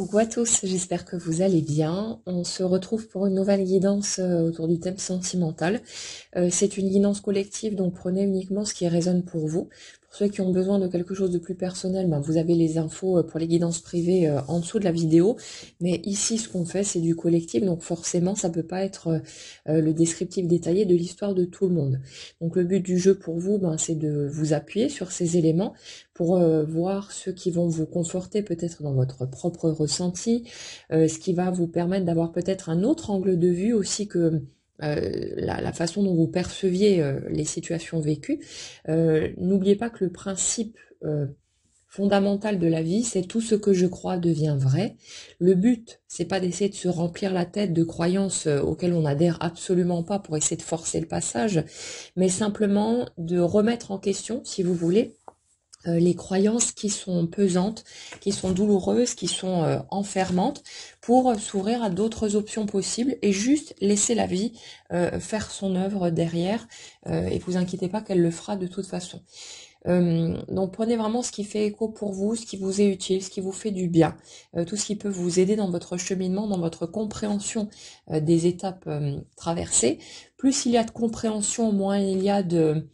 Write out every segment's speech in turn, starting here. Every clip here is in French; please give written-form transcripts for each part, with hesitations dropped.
Coucou à tous, j'espère que vous allez bien. On se retrouve pour une nouvelle guidance autour du thème sentimental. C'est une guidance collective, donc prenez uniquement ce qui résonne pour vous. Pour ceux qui ont besoin de quelque chose de plus personnel, ben, vous avez les infos pour les guidances privées en dessous de la vidéo. Mais ici, ce qu'on fait, c'est du collectif, donc forcément, ça peut pas être le descriptif détaillé de l'histoire de tout le monde. Donc le but du jeu pour vous, ben, c'est de vous appuyer sur ces éléments pour voir ceux qui vont vous conforter peut-être dans votre propre ressenti, ce qui va vous permettre d'avoir peut-être un autre angle de vue aussi que la façon dont vous perceviez les situations vécues. N'oubliez pas que le principe fondamental de la vie, c'est tout ce que je crois devient vrai. Le but, c'est pas d'essayer de se remplir la tête de croyances auxquelles on n'adhère absolument pas pour essayer de forcer le passage, mais simplement de remettre en question, si vous voulez, les croyances qui sont pesantes, qui sont douloureuses, qui sont enfermantes, pour s'ouvrir à d'autres options possibles et juste laisser la vie faire son œuvre derrière, et vous inquiétez pas qu'elle le fera de toute façon. Donc prenez vraiment ce qui fait écho pour vous, ce qui vous est utile, ce qui vous fait du bien, tout ce qui peut vous aider dans votre cheminement, dans votre compréhension des étapes traversées. Plus il y a de compréhension, moins il y a de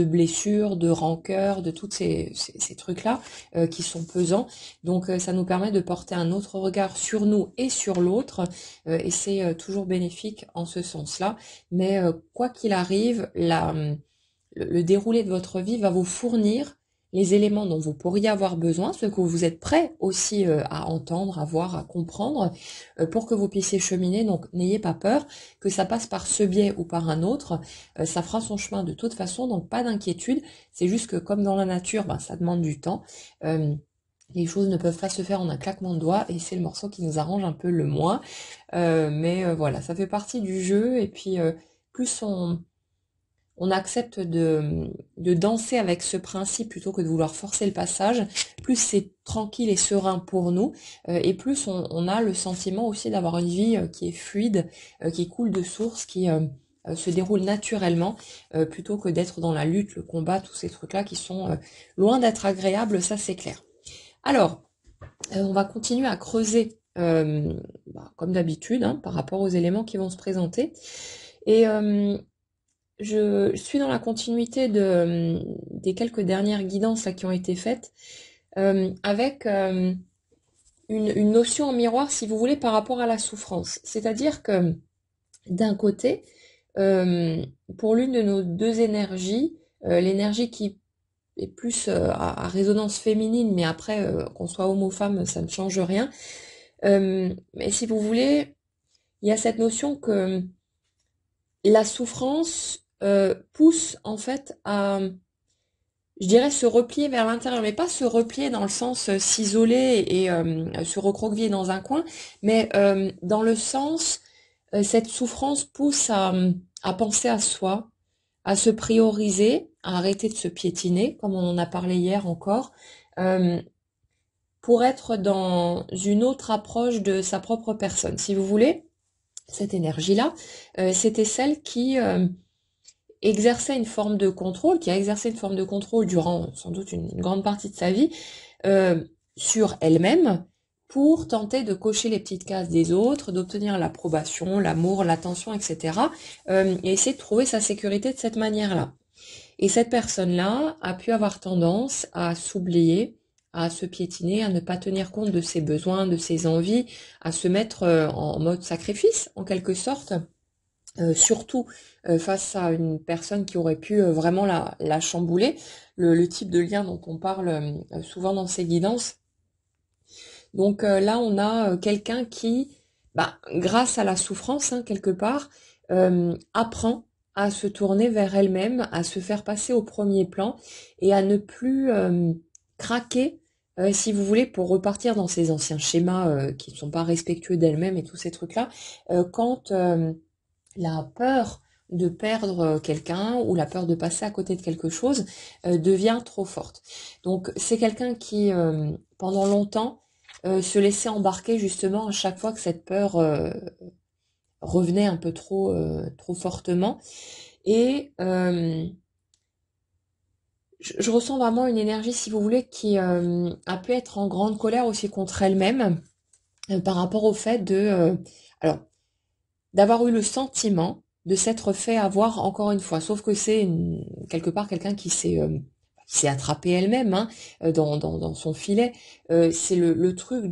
blessures, de rancœurs, de tous ces trucs-là qui sont pesants. Donc ça nous permet de porter un autre regard sur nous et sur l'autre, et c'est toujours bénéfique en ce sens-là. Mais quoi qu'il arrive, le déroulé de votre vie va vous fournir les éléments dont vous pourriez avoir besoin, ce que vous êtes prêt aussi à entendre, à voir, à comprendre, pour que vous puissiez cheminer. Donc n'ayez pas peur que ça passe par ce biais ou par un autre, ça fera son chemin de toute façon, donc pas d'inquiétude. C'est juste que comme dans la nature, ben, ça demande du temps. Les choses ne peuvent pas se faire en un claquement de doigts et c'est le morceau qui nous arrange un peu le moins. Mais voilà, ça fait partie du jeu et puis plus on accepte de danser avec ce principe plutôt que de vouloir forcer le passage, plus c'est tranquille et serein pour nous, et plus on a le sentiment aussi d'avoir une vie qui est fluide, qui coule de source, qui se déroule naturellement, plutôt que d'être dans la lutte, le combat, tous ces trucs-là qui sont loin d'être agréables, ça c'est clair. Alors, on va continuer à creuser, comme d'habitude, hein, par rapport aux éléments qui vont se présenter. Et je suis dans la continuité des quelques dernières guidances là, qui ont été faites, avec une notion en miroir, si vous voulez, par rapport à la souffrance. C'est-à-dire que, d'un côté, euh, pour l'une de nos deux énergies, l'énergie qui est plus à résonance féminine, mais après, qu'on soit homme ou femme, ça ne change rien. Mais si vous voulez, il y a cette notion que la souffrance pousse en fait à, je dirais, se replier vers l'intérieur, mais pas se replier dans le sens s'isoler et se recroqueviller dans un coin, mais dans le sens, cette souffrance pousse à penser à soi, à se prioriser, à arrêter de se piétiner, comme on en a parlé hier encore, euh, pour être dans une autre approche de sa propre personne. Si vous voulez, cette énergie-là, c'était celle qui exerçait une forme de contrôle, qui a exercé une forme de contrôle durant sans doute une grande partie de sa vie, euh, sur elle-même, pour tenter de cocher les petites cases des autres, d'obtenir l'approbation, l'amour, l'attention, etc. Et essayer de trouver sa sécurité de cette manière-là. Et cette personne-là a pu avoir tendance à s'oublier, à se piétiner, à ne pas tenir compte de ses besoins, de ses envies, à se mettre en mode sacrifice, en quelque sorte, surtout face à une personne qui aurait pu vraiment la chambouler, le type de lien dont on parle souvent dans ces guidances. Donc là, on a quelqu'un qui, grâce à la souffrance, hein, quelque part, apprend à se tourner vers elle-même, à se faire passer au premier plan et à ne plus craquer, si vous voulez, pour repartir dans ses anciens schémas qui ne sont pas respectueux d'elle-même et tous ces trucs-là, quand la peur de perdre quelqu'un ou la peur de passer à côté de quelque chose devient trop forte. Donc c'est quelqu'un qui, pendant longtemps, se laissait embarquer justement à chaque fois que cette peur revenait un peu trop fortement. Et je ressens vraiment une énergie, si vous voulez, qui a pu être en grande colère aussi contre elle-même, par rapport au fait alors, d'avoir eu le sentiment de s'être fait avoir encore une fois. Sauf que c'est quelque part quelqu'un qui s'est attrapé elle-même, hein, dans son filet. C'est le truc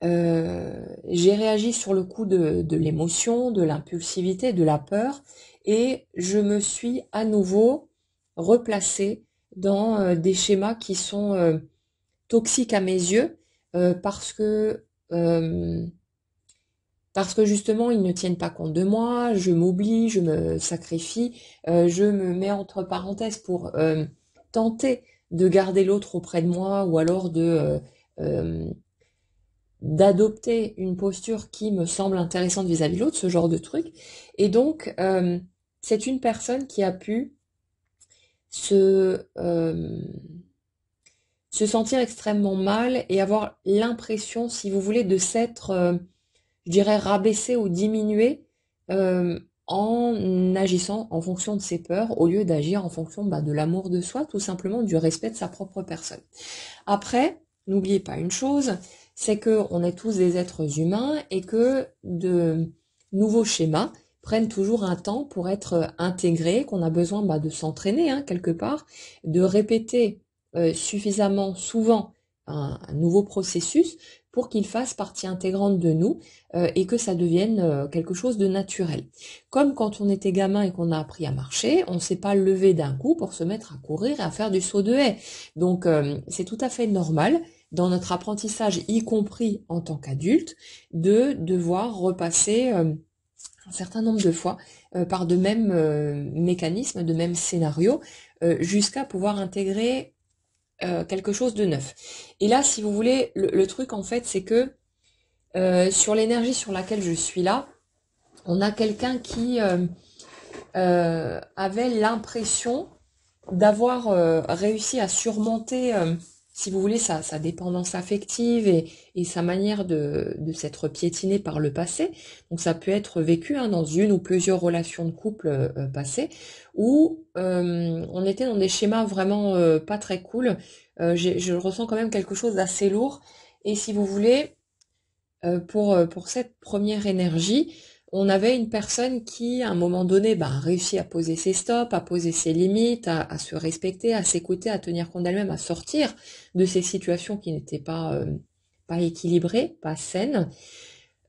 j'ai réagi sur le coup de l'émotion, de l'impulsivité, de la peur, et je me suis à nouveau replacée dans des schémas qui sont toxiques à mes yeux, parce que justement ils ne tiennent pas compte de moi, je m'oublie, je me sacrifie, je me mets entre parenthèses pour tenter de garder l'autre auprès de moi, ou alors euh, d'adopter une posture qui me semble intéressante vis-à-vis de l'autre, ce genre de truc. Et donc, c'est une personne qui a pu se sentir extrêmement mal et avoir l'impression, si vous voulez, de s'être, je dirais, rabaissé ou diminué en agissant en fonction de ses peurs, au lieu d'agir en fonction de l'amour de soi, tout simplement du respect de sa propre personne. Après, n'oubliez pas une chose, c'est que on est tous des êtres humains et que de nouveaux schémas prennent toujours un temps pour être intégrés, qu'on a besoin de s'entraîner, hein, quelque part, de répéter suffisamment souvent un nouveau processus pour qu'il fasse partie intégrante de nous, et que ça devienne quelque chose de naturel. Comme quand on était gamin et qu'on a appris à marcher, on ne s'est pas levé d'un coup pour se mettre à courir et à faire du saut de haie. Donc c'est tout à fait normal dans notre apprentissage, y compris en tant qu'adulte, de devoir repasser un certain nombre de fois par de mêmes mécanismes, de mêmes scénarios, jusqu'à pouvoir intégrer quelque chose de neuf. Et là, si vous voulez, le truc en fait, c'est que sur l'énergie sur laquelle je suis là, on a quelqu'un qui avait l'impression d'avoir réussi à surmonter, si vous voulez, sa dépendance affective et sa manière de s'être piétiné par le passé. Donc ça peut être vécu, hein, dans une ou plusieurs relations de couple passées, où on était dans des schémas vraiment pas très cool. Je ressens quand même quelque chose d'assez lourd. Et si vous voulez, pour cette première énergie, on avait une personne qui, à un moment donné, a réussi à poser ses stops, à poser ses limites, à se respecter, à s'écouter, à tenir compte d'elle-même, à sortir de ces situations qui n'étaient pas équilibrées, pas saines,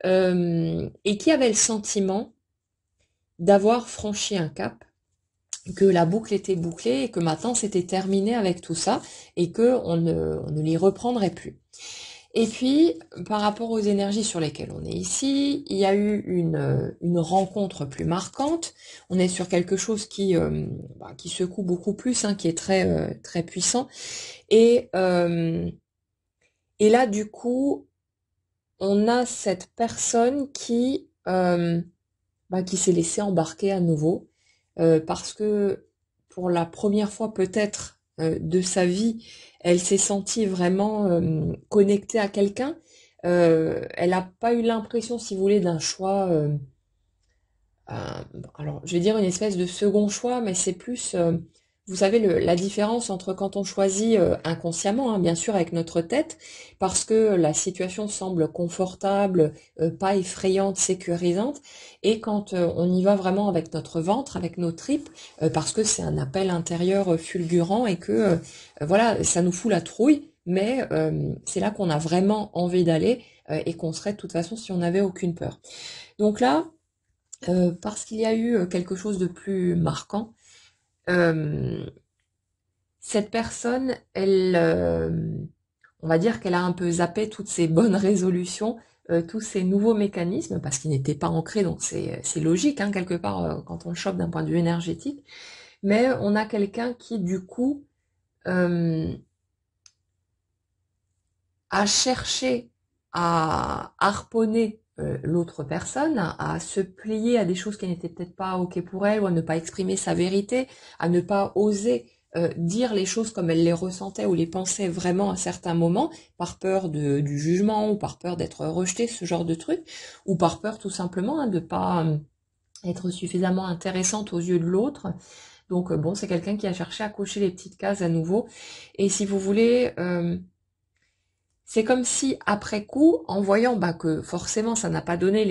et qui avait le sentiment d'avoir franchi un cap, que la boucle était bouclée et que maintenant c'était terminé avec tout ça et que on ne l'y reprendrait plus. Et puis, par rapport aux énergies sur lesquelles on est ici, il y a eu une rencontre plus marquante. On est sur quelque chose qui secoue beaucoup plus, hein, qui est très puissant. Et là, du coup, on a cette personne qui s'est laissée embarquer à nouveau, parce que pour la première fois peut-être de sa vie, elle s'est sentie vraiment connectée à quelqu'un. Elle n'a pas eu l'impression, si vous voulez, d'un choix, alors je vais dire une espèce de second choix, mais c'est plus, vous savez, la différence entre quand on choisit inconsciemment, hein, bien sûr avec notre tête, parce que la situation semble confortable, pas effrayante, sécurisante, et quand on y va vraiment avec notre ventre, avec nos tripes, parce que c'est un appel intérieur fulgurant et que voilà, ça nous fout la trouille, mais c'est là qu'on a vraiment envie d'aller, et qu'on serait de toute façon si on n'avait aucune peur. Donc là, parce qu'il y a eu quelque chose de plus marquant, euh, cette personne, on va dire qu'elle a un peu zappé toutes ces bonnes résolutions, tous ces nouveaux mécanismes, parce qu'ils n'étaient pas ancrés, donc c'est logique, hein, quelque part, quand on le chope d'un point de vue énergétique. Mais on a quelqu'un qui, du coup, a cherché à harponner l'autre personne, à se plier à des choses qui n'étaient peut-être pas ok pour elle, ou à ne pas exprimer sa vérité, à ne pas oser dire les choses comme elle les ressentait ou les pensait vraiment à certains moments, par peur du jugement, ou par peur d'être rejetée, ce genre de truc, ou par peur tout simplement, hein, de pas être suffisamment intéressante aux yeux de l'autre. Donc bon, c'est quelqu'un qui a cherché à cocher les petites cases à nouveau. Et si vous voulez, c'est comme si, après coup, en voyant bah, que forcément ça n'a pas donné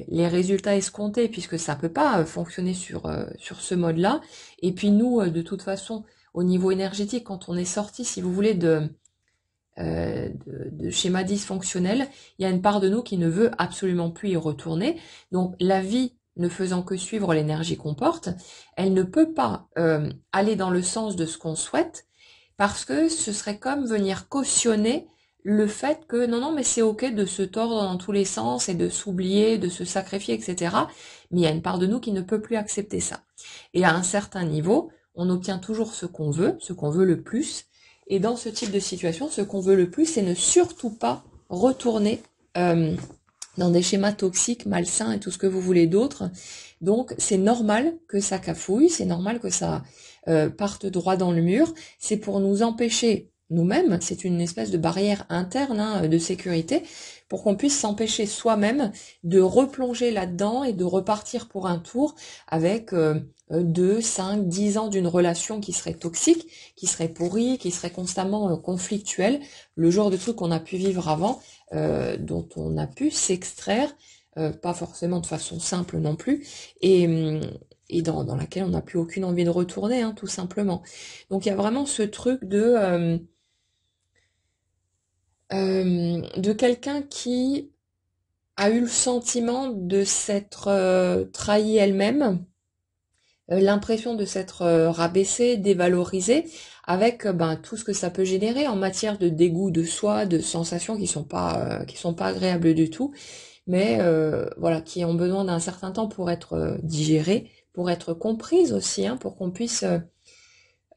les résultats escomptés, puisque ça peut pas fonctionner sur ce mode-là, et puis nous, de toute façon, au niveau énergétique, quand on est sorti, si vous voulez, de schéma dysfonctionnel, il y a une part de nous qui ne veut absolument plus y retourner. Donc la vie ne faisant que suivre l'énergie qu'on porte, elle ne peut pas aller dans le sens de ce qu'on souhaite, parce que ce serait comme venir cautionner le fait que non, non, mais c'est ok de se tordre dans tous les sens et de s'oublier, de se sacrifier, etc. Mais il y a une part de nous qui ne peut plus accepter ça. Et à un certain niveau, on obtient toujours ce qu'on veut le plus. Et dans ce type de situation, ce qu'on veut le plus, c'est ne surtout pas retourner dans des schémas toxiques, malsains et tout ce que vous voulez d'autre. Donc c'est normal que ça cafouille, c'est normal que ça parte droit dans le mur. C'est pour nous empêcher nous-mêmes, c'est une espèce de barrière interne de sécurité, pour qu'on puisse s'empêcher soi-même de replonger là-dedans et de repartir pour un tour avec 2, 5, 10 ans d'une relation qui serait toxique, qui serait pourrie, qui serait constamment conflictuelle, le genre de truc qu'on a pu vivre avant, dont on a pu s'extraire, pas forcément de façon simple non plus, et dans laquelle on n'a plus aucune envie de retourner, hein, tout simplement. Donc il y a vraiment ce truc de quelqu'un qui a eu le sentiment de s'être trahi elle-même, l'impression de s'être rabaissée, dévalorisée, avec ben, tout ce que ça peut générer en matière de dégoût de soi, de sensations qui sont pas agréables du tout, mais voilà, qui ont besoin d'un certain temps pour être digérées, pour être comprises aussi, hein, pour qu'on puisse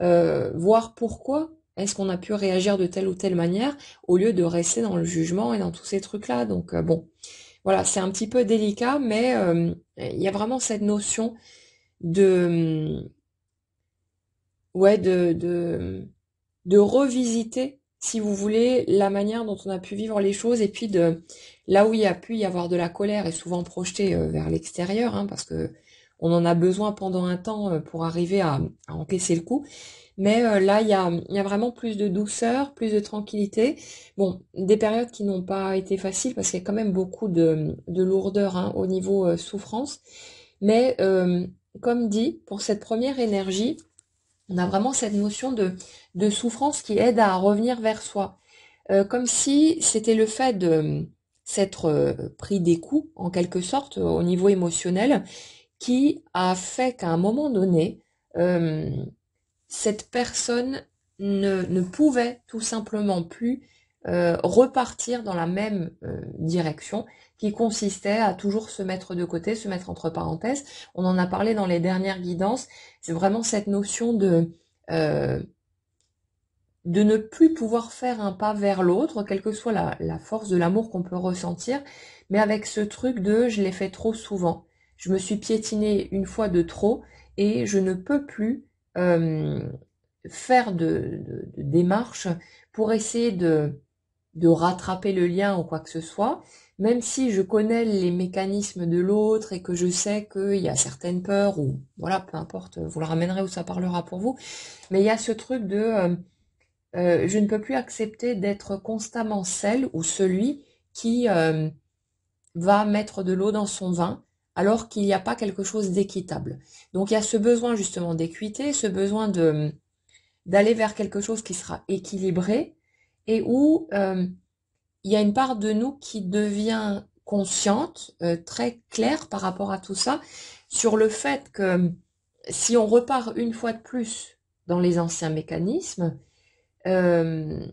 voir pourquoi est-ce qu'on a pu réagir de telle ou telle manière, au lieu de rester dans le jugement et dans tous ces trucs-là. Donc bon, voilà, c'est un petit peu délicat, mais il y a vraiment cette notion de ouais de revisiter, si vous voulez, la manière dont on a pu vivre les choses, et puis de là où il y a pu y avoir de la colère, et souvent projetée vers l'extérieur, hein, parce que on en a besoin pendant un temps pour arriver à encaisser le coup. Mais là, il y a vraiment plus de douceur, plus de tranquillité. Bon, des périodes qui n'ont pas été faciles, parce qu'il y a quand même beaucoup de lourdeur hein, au niveau souffrance. Mais comme dit, pour cette première énergie, on a vraiment cette notion de souffrance qui aide à revenir vers soi. Comme si c'était le fait de s'être pris des coups, en quelque sorte, au niveau émotionnel, qui a fait qu'à un moment donné, euh, cette personne ne pouvait tout simplement plus repartir dans la même direction, qui consistait à toujours se mettre de côté, se mettre entre parenthèses. On en a parlé dans les dernières guidances, c'est vraiment cette notion euh, de ne plus pouvoir faire un pas vers l'autre, quelle que soit la force de l'amour qu'on peut ressentir, mais avec ce truc de je l'ai fait trop souvent, je me suis piétinée une fois de trop, et je ne peux plus euh, faire de démarches pour essayer de rattraper le lien ou quoi que ce soit, même si je connais les mécanismes de l'autre et que je sais qu'il y a certaines peurs, ou voilà, peu importe, vous le ramènerez où ça parlera pour vous, mais il y a ce truc de je ne peux plus accepter d'être constamment celle ou celui qui va mettre de l'eau dans son vin alors qu'il n'y a pas quelque chose d'équitable. Donc il y a ce besoin justement d'équité, ce besoin d'aller vers quelque chose qui sera équilibré, et où il y a une part de nous qui devient consciente, très claire par rapport à tout ça, sur le fait que si on repart une fois de plus dans les anciens mécanismes, euh,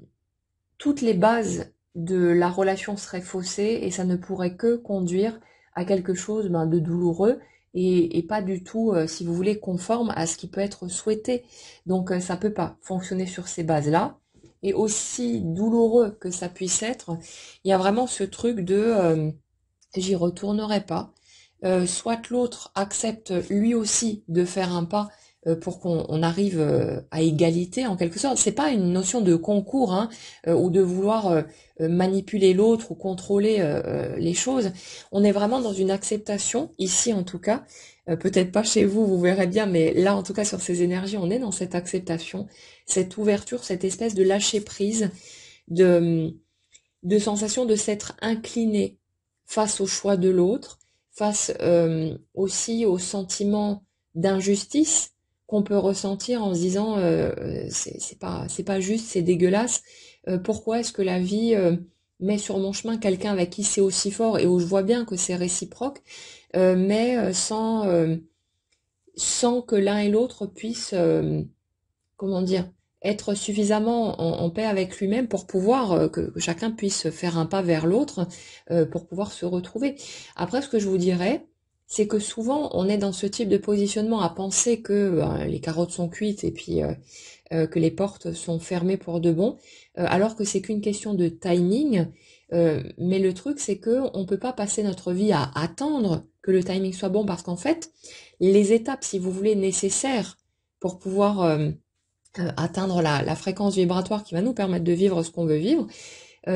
toutes les bases de la relation seraient faussées, et ça ne pourrait que conduire à quelque chose ben, de douloureux, et pas du tout, si vous voulez, conforme à ce qui peut être souhaité. Donc ça peut pas fonctionner sur ces bases-là. Et aussi douloureux que ça puisse être, il y a vraiment ce truc de j'y retournerai pas. Soit l'autre accepte lui aussi de faire un pas pour qu'on arrive à égalité en quelque sorte. C'est pas une notion de concours hein, ou de vouloir manipuler l'autre ou contrôler les choses. On est vraiment dans une acceptation, ici en tout cas. Peut-être pas chez vous, vous verrez bien, mais là en tout cas sur ces énergies, on est dans cette acceptation, cette ouverture, cette espèce de lâcher prise, de de sensation de s'être incliné face au choix de l'autre, face aussi au sentiment d'injustice qu'on peut ressentir en se disant c'est pas juste, c'est dégueulasse. Pourquoi est-ce que la vie met sur mon chemin quelqu'un avec qui c'est aussi fort et où je vois bien que c'est réciproque, mais sans que l'un et l'autre puissent comment dire, être suffisamment en paix avec lui-même pour pouvoir que chacun puisse faire un pas vers l'autre pour pouvoir se retrouver. Après, ce que je vous dirais, c'est que souvent on est dans ce type de positionnement à penser que les carottes sont cuites et puis que les portes sont fermées pour de bon, alors que c'est qu'une question de timing. Mais le truc, c'est que on peut pas passer notre vie à attendre que le timing soit bon, parce qu'en fait, les étapes, si vous voulez, nécessaires pour pouvoir atteindre la fréquence vibratoire qui va nous permettre de vivre ce qu'on veut vivre,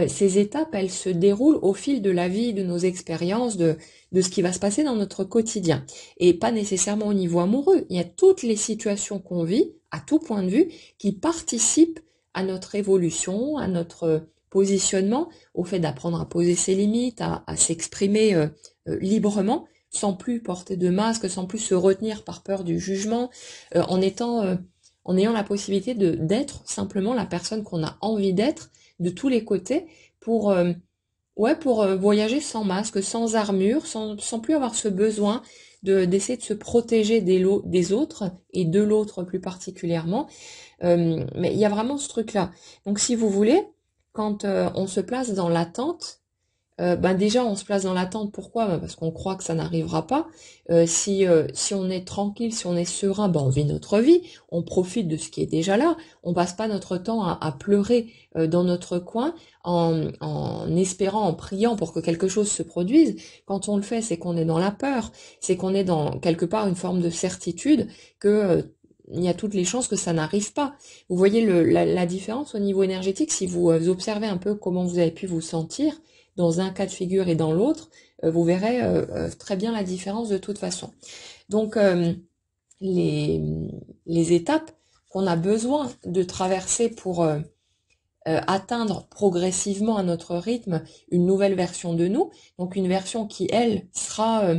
ces étapes, elles se déroulent au fil de la vie, de nos expériences, de ce qui va se passer dans notre quotidien. Et pas nécessairement au niveau amoureux. Il y a toutes les situations qu'on vit, à tout point de vue, qui participent à notre évolution, à notre positionnement, au fait d'apprendre à poser ses limites, à s'exprimer librement, sans plus porter de masque, sans plus se retenir par peur du jugement, en ayant la possibilité d'être simplement la personne qu'on a envie d'être, de tous les côtés, pour voyager sans masque, sans armure, sans plus avoir ce besoin d'essayer de se protéger des autres et de l'autre plus particulièrement. Mais il y a vraiment ce truc-là. Donc si vous voulez, quand on se place dans l'attente, déjà on se place dans l'attente. Pourquoi? Parce qu'on croit que ça n'arrivera pas. Si on est tranquille, si on est serein, on vit notre vie, on profite de ce qui est déjà là. On passe pas notre temps à pleurer dans notre coin en espérant, en priant pour que quelque chose se produise. Quand on le fait, c'est qu'on est dans la peur, c'est qu'on est dans quelque part une forme de certitude que il y a toutes les chances que ça n'arrive pas. Vous voyez la différence au niveau énergétique. Si vous observez un peu comment vous avez pu vous sentir dans un cas de figure et dans l'autre, vous verrez très bien la différence de toute façon. Donc les étapes qu'on a besoin de traverser pour atteindre progressivement à notre rythme une nouvelle version de nous, donc une version qui, elle, sera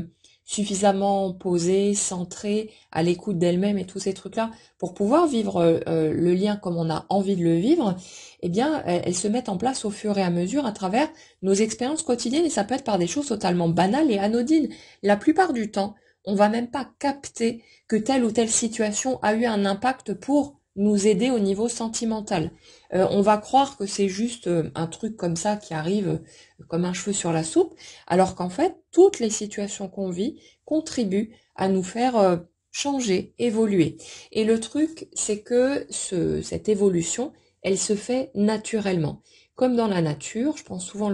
suffisamment posée, centrée, à l'écoute d'elle-même et tous ces trucs-là, pour pouvoir vivre le lien comme on a envie de le vivre, eh bien, elles se mettent en place au fur et à mesure à travers nos expériences quotidiennes, et ça peut être par des choses totalement banales et anodines. La plupart du temps, on va même pas capter que telle ou telle situation a eu un impact pour nous aider au niveau sentimental. On va croire que c'est juste un truc comme ça qui arrive comme un cheveu sur la soupe, alors qu'en fait, toutes les situations qu'on vit contribuent à nous faire changer, évoluer. Et le truc, c'est que cette évolution, elle se fait naturellement. Comme dans la nature, je pense souvent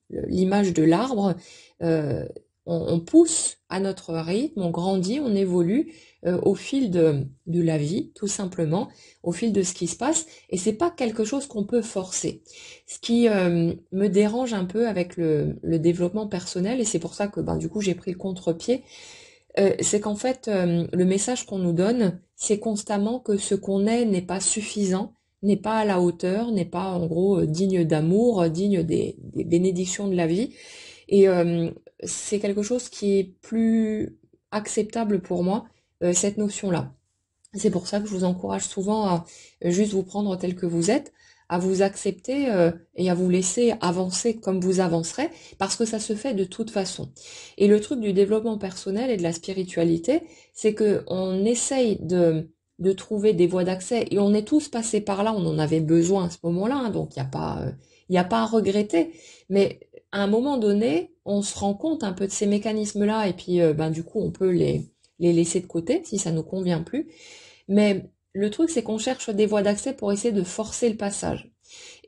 l'image de l'arbre, on pousse à notre rythme, on grandit, on évolue au fil de la vie, tout simplement, au fil de ce qui se passe, et c'est pas quelque chose qu'on peut forcer. Ce qui me dérange un peu avec le développement personnel, et c'est pour ça que du coup j'ai pris le contre-pied, c'est qu'en fait le message qu'on nous donne, c'est constamment que ce qu'on est n'est pas suffisant, n'est pas à la hauteur, n'est pas en gros digne d'amour, digne des bénédictions de la vie, et c'est quelque chose qui est plus acceptable pour moi, cette notion-là. C'est pour ça que je vous encourage souvent à juste vous prendre tel que vous êtes, à vous accepter et à vous laisser avancer comme vous avancerez, parce que ça se fait de toute façon. Et le truc du développement personnel et de la spiritualité, c'est que on essaye de trouver des voies d'accès, et on est tous passés par là, on en avait besoin à ce moment-là, hein, donc il y a pas à regretter. Mais à un moment donné, on se rend compte un peu de ces mécanismes-là, et puis du coup, on peut les laisser de côté si ça nous convient plus. Mais le truc, c'est qu'on cherche des voies d'accès pour essayer de forcer le passage.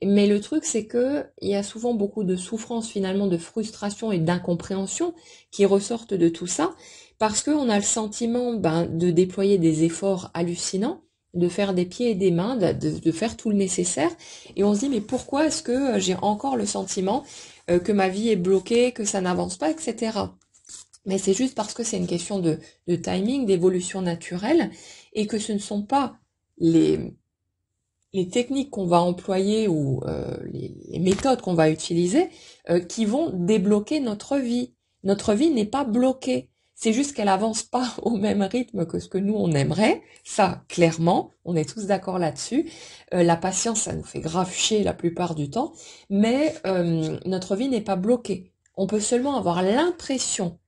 Mais le truc, c'est que il y a souvent beaucoup de souffrance, finalement, de frustration et d'incompréhension qui ressortent de tout ça, parce qu'on a le sentiment de déployer des efforts hallucinants, de faire des pieds et des mains, de faire tout le nécessaire, et on se dit mais pourquoi est-ce que j'ai encore le sentiment que ma vie est bloquée, que ça n'avance pas, etc. Mais c'est juste parce que c'est une question de timing, d'évolution naturelle, et que ce ne sont pas les les techniques qu'on va employer ou les méthodes qu'on va utiliser qui vont débloquer notre vie. Notre vie n'est pas bloquée. C'est juste qu'elle avance pas au même rythme que ce que nous on aimerait. Ça, clairement, on est tous d'accord là-dessus. La patience, ça nous fait grave chier la plupart du temps, mais notre vie n'est pas bloquée. On peut seulement avoir l'impression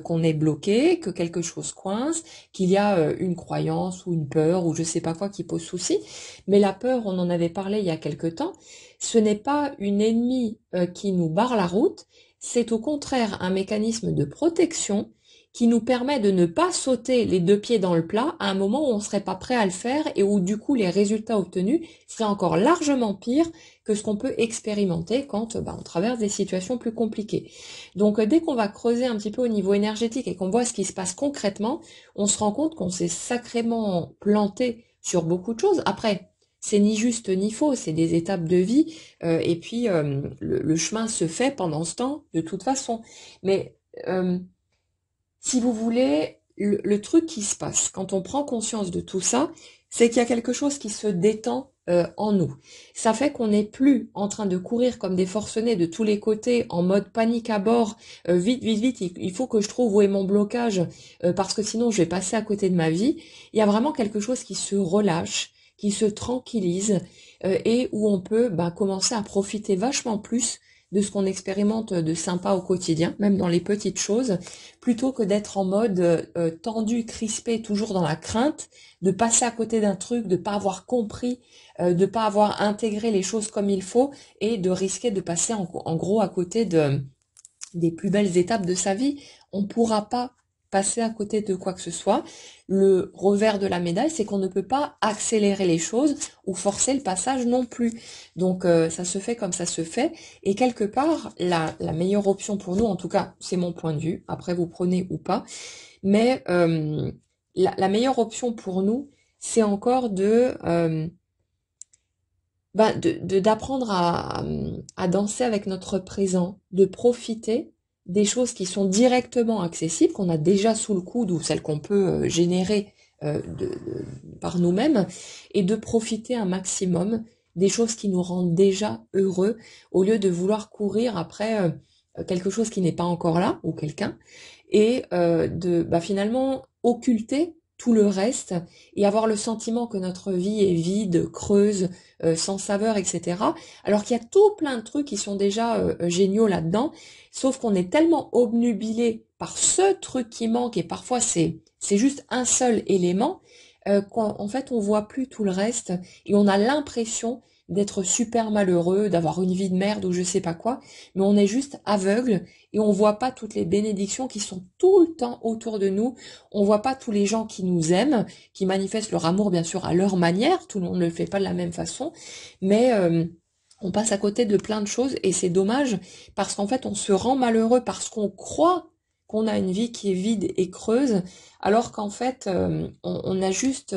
qu'on est bloqué, que quelque chose coince, qu'il y a une croyance ou une peur ou je sais pas quoi qui pose souci. Mais la peur, on en avait parlé il y a quelque temps, ce n'est pas une ennemie qui nous barre la route, c'est au contraire un mécanisme de protection qui nous permet de ne pas sauter les deux pieds dans le plat à un moment où on ne serait pas prêt à le faire et où du coup les résultats obtenus seraient encore largement pires que ce qu'on peut expérimenter quand on traverse des situations plus compliquées. Donc dès qu'on va creuser un petit peu au niveau énergétique et qu'on voit ce qui se passe concrètement, on se rend compte qu'on s'est sacrément planté sur beaucoup de choses. Après, c'est ni juste ni faux, c'est des étapes de vie, et puis le chemin se fait pendant ce temps, de toute façon. Mais si vous voulez, le truc qui se passe quand on prend conscience de tout ça, c'est qu'il y a quelque chose qui se détend en nous. Ça fait qu'on n'est plus en train de courir comme des forcenés de tous les côtés, en mode panique à bord, vite, vite, vite, il faut que je trouve où est mon blocage, parce que sinon je vais passer à côté de ma vie. Il y a vraiment quelque chose qui se relâche, qui se tranquillise, et où on peut commencer à profiter vachement plus de ce qu'on expérimente de sympa au quotidien, même dans les petites choses, plutôt que d'être en mode tendu, crispé, toujours dans la crainte, de passer à côté d'un truc, de pas avoir compris, de pas avoir intégré les choses comme il faut, et de risquer de passer en gros à côté des plus belles étapes de sa vie. On ne pourra pas passer à côté de quoi que ce soit. Le revers de la médaille, c'est qu'on ne peut pas accélérer les choses ou forcer le passage non plus. Donc ça se fait comme ça se fait. Et quelque part, la meilleure option pour nous, en tout cas, c'est mon point de vue, après vous prenez ou pas, mais la meilleure option pour nous, c'est encore d'apprendre à danser avec notre présent, de profiter des choses qui sont directement accessibles, qu'on a déjà sous le coude ou celles qu'on peut générer par nous-mêmes, et de profiter un maximum des choses qui nous rendent déjà heureux, au lieu de vouloir courir après quelque chose qui n'est pas encore là, ou quelqu'un, et finalement occulter tout le reste et avoir le sentiment que notre vie est vide, creuse, sans saveur, etc. Alors qu'il y a tout plein de trucs qui sont déjà géniaux là-dedans, sauf qu'on est tellement obnubilé par ce truc qui manque, et parfois c'est juste un seul élément, qu'en fait on voit plus tout le reste, et on a l'impression d'être super malheureux, d'avoir une vie de merde ou je sais pas quoi, mais on est juste aveugle et on voit pas toutes les bénédictions qui sont tout le temps autour de nous, on voit pas tous les gens qui nous aiment, qui manifestent leur amour bien sûr à leur manière, tout le monde ne le fait pas de la même façon, mais on passe à côté de plein de choses et c'est dommage parce qu'en fait on se rend malheureux parce qu'on croit qu'on a une vie qui est vide et creuse, alors qu'en fait on a juste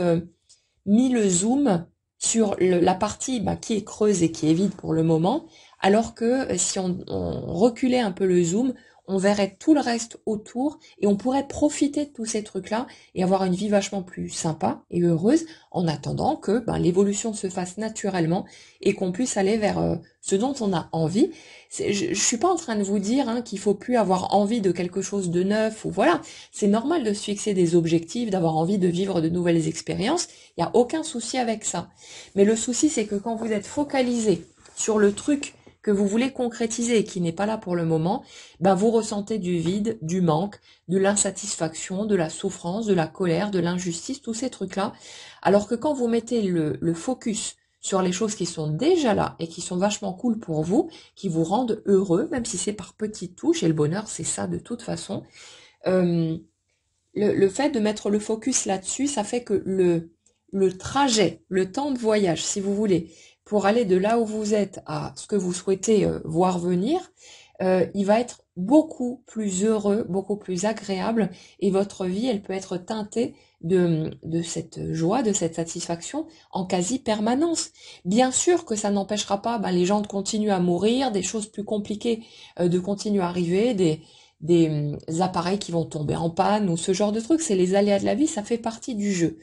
mis le zoom sur la partie qui est creuse et qui est vide pour le moment, alors que si on reculait un peu le zoom, on verrait tout le reste autour et on pourrait profiter de tous ces trucs-là et avoir une vie vachement plus sympa et heureuse en attendant que l'évolution se fasse naturellement et qu'on puisse aller vers ce dont on a envie. Je suis pas en train de vous dire qu'il faut plus avoir envie de quelque chose de neuf ou voilà. C'est normal de se fixer des objectifs, d'avoir envie de vivre de nouvelles expériences. Il n'y a aucun souci avec ça. Mais le souci, c'est que quand vous êtes focalisé sur le truc que vous voulez concrétiser et qui n'est pas là pour le moment, vous ressentez du vide, du manque, de l'insatisfaction, de la souffrance, de la colère, de l'injustice, tous ces trucs-là. Alors que quand vous mettez le focus sur les choses qui sont déjà là et qui sont vachement cool pour vous, qui vous rendent heureux, même si c'est par petites touches, et le bonheur c'est ça de toute façon, le fait de mettre le focus là-dessus, ça fait que le trajet, le temps de voyage, si vous voulez, pour aller de là où vous êtes à ce que vous souhaitez voir venir, il va être beaucoup plus heureux, beaucoup plus agréable, et votre vie, elle peut être teintée de cette joie, de cette satisfaction en quasi-permanence. Bien sûr que ça n'empêchera pas les gens de continuer à mourir, des choses plus compliquées de continuer à arriver, appareils qui vont tomber en panne ou ce genre de trucs. C'est les aléas de la vie, ça fait partie du jeu.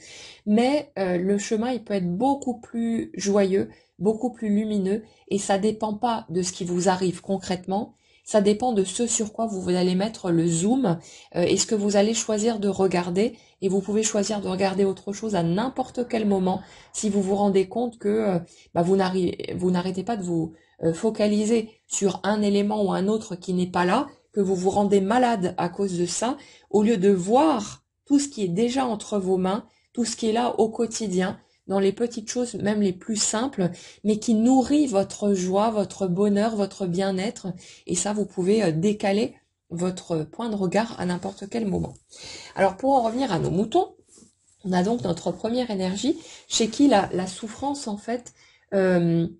Mais le chemin, il peut être beaucoup plus joyeux, beaucoup plus lumineux, et ça dépend pas de ce qui vous arrive concrètement, ça dépend de ce sur quoi vous allez mettre le zoom, et ce que vous allez choisir de regarder, et vous pouvez choisir de regarder autre chose à n'importe quel moment, si vous vous rendez compte que vous n'arrêtez pas de vous focaliser sur un élément ou un autre qui n'est pas là, que vous vous rendez malade à cause de ça, au lieu de voir tout ce qui est déjà entre vos mains, tout ce qui est là au quotidien, dans les petites choses, même les plus simples, mais qui nourrit votre joie, votre bonheur, votre bien-être. Et ça, vous pouvez décaler votre point de regard à n'importe quel moment. Alors, pour en revenir à nos moutons, on a donc notre première énergie, chez qui la souffrance, en fait, est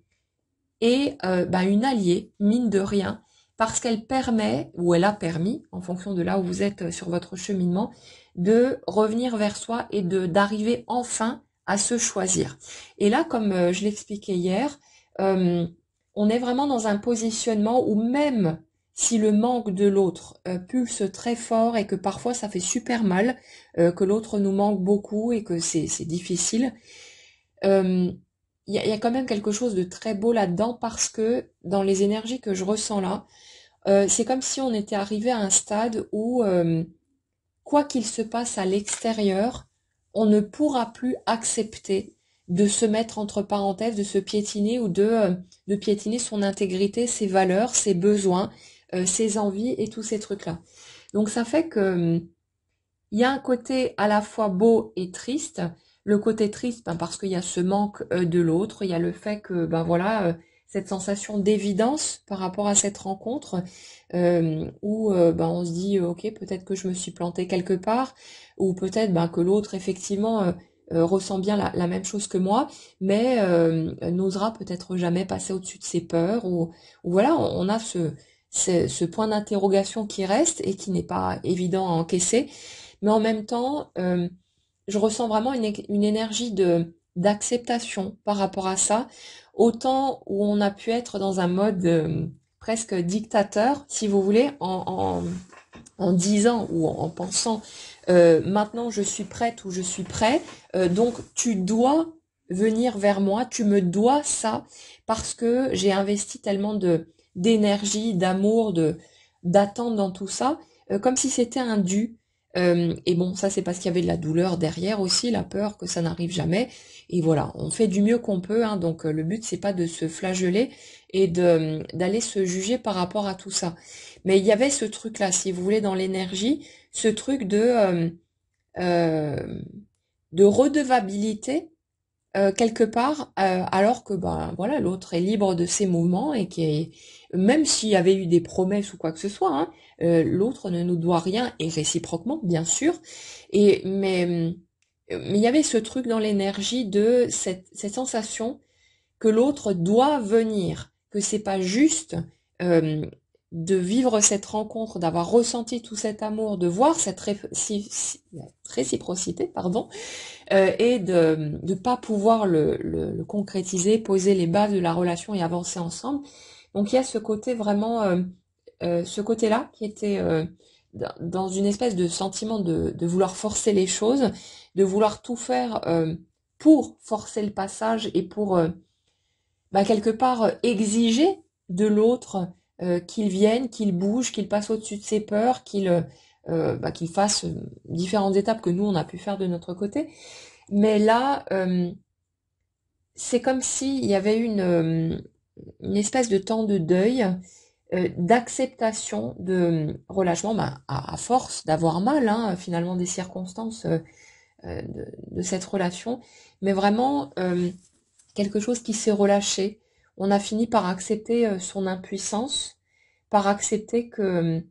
une alliée, mine de rien, parce qu'elle permet, ou elle a permis, en fonction de là où vous êtes sur votre cheminement, de revenir vers soi et d'arriver enfin à se choisir. Et là, comme je l'expliquais hier, on est vraiment dans un positionnement où même si le manque de l'autre pulse très fort et que parfois ça fait super mal, que l'autre nous manque beaucoup et que c'est difficile, il y a quand même quelque chose de très beau là-dedans parce que dans les énergies que je ressens là, c'est comme si on était arrivé à un stade où, quoi qu'il se passe à l'extérieur, on ne pourra plus accepter de se mettre entre parenthèses, de se piétiner ou de piétiner son intégrité, ses valeurs, ses besoins, ses envies et tous ces trucs-là. Donc ça fait que il y a un côté à la fois beau et triste. Le côté triste, parce qu'il y a ce manque de l'autre, il y a le fait que, cette sensation d'évidence par rapport à cette rencontre, où on se dit, ok, peut-être que je me suis plantée quelque part, ou peut-être que l'autre, effectivement, ressent bien la même chose que moi, mais n'osera peut-être jamais passer au-dessus de ses peurs, ou voilà, on a ce point d'interrogation qui reste et qui n'est pas évident à encaisser. Mais en même temps, je ressens vraiment une énergie d'acceptation par rapport à ça, autant où on a pu être dans un mode presque dictateur, si vous voulez, en disant ou en pensant maintenant je suis prête ou je suis prêt, donc tu dois venir vers moi, tu me dois ça, parce que j'ai investi tellement d'énergie, d'amour, d'attente dans tout ça, comme si c'était un dû. Et bon, ça c'est parce qu'il y avait de la douleur derrière aussi, la peur que ça n'arrive jamais. Et voilà, on fait du mieux qu'on peut, hein, donc le but c'est pas de se flageller et d'aller se juger par rapport à tout ça. Mais il y avait ce truc-là, si vous voulez, dans l'énergie, ce truc euh, de redevabilité quelque part, alors que voilà, l'autre est libre de ses mouvements et même s'il y avait eu des promesses ou quoi que ce soit, hein, l'autre ne nous doit rien et réciproquement, bien sûr. Mais il y avait ce truc dans l'énergie de cette sensation que l'autre doit venir, que c'est pas juste de vivre cette rencontre, d'avoir ressenti tout cet amour, de voir cette réciprocité, pardon, et de pas pouvoir le concrétiser, poser les bases de la relation et avancer ensemble. Donc il y a ce côté vraiment, ce côté-là qui était dans une espèce de sentiment de vouloir forcer les choses, de vouloir tout faire pour forcer le passage et pour quelque part exiger de l'autre qu'il vienne, qu'il bouge, qu'il passe au-dessus de ses peurs, qu'il fasse différentes étapes que nous on a pu faire de notre côté. Mais là, c'est comme s'il y avait une espèce de temps de deuil, d'acceptation, de relâchement, à force d'avoir mal, hein, finalement, des circonstances de cette relation, mais vraiment quelque chose qui s'est relâché. On a fini par accepter son impuissance, par accepter que,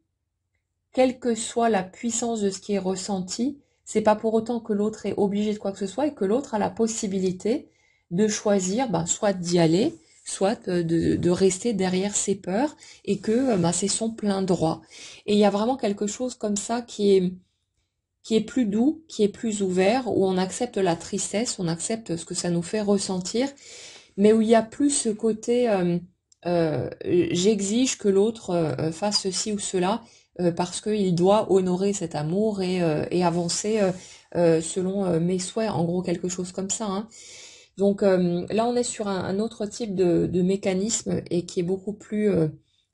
quelle que soit la puissance de ce qui est ressenti, c'est pas pour autant que l'autre est obligé de quoi que ce soit et que l'autre a la possibilité de choisir, soit d'y aller, soit de rester derrière ses peurs et que c'est son plein droit. Et il y a vraiment quelque chose comme ça qui est plus doux, qui est plus ouvert, où on accepte la tristesse, on accepte ce que ça nous fait ressentir, mais où il y a plus ce côté j'exige que l'autre fasse ceci ou cela, parce qu'il doit honorer cet amour et avancer selon mes souhaits, en gros quelque chose comme ça, hein. Donc là, on est sur un autre type de mécanisme et qui est beaucoup plus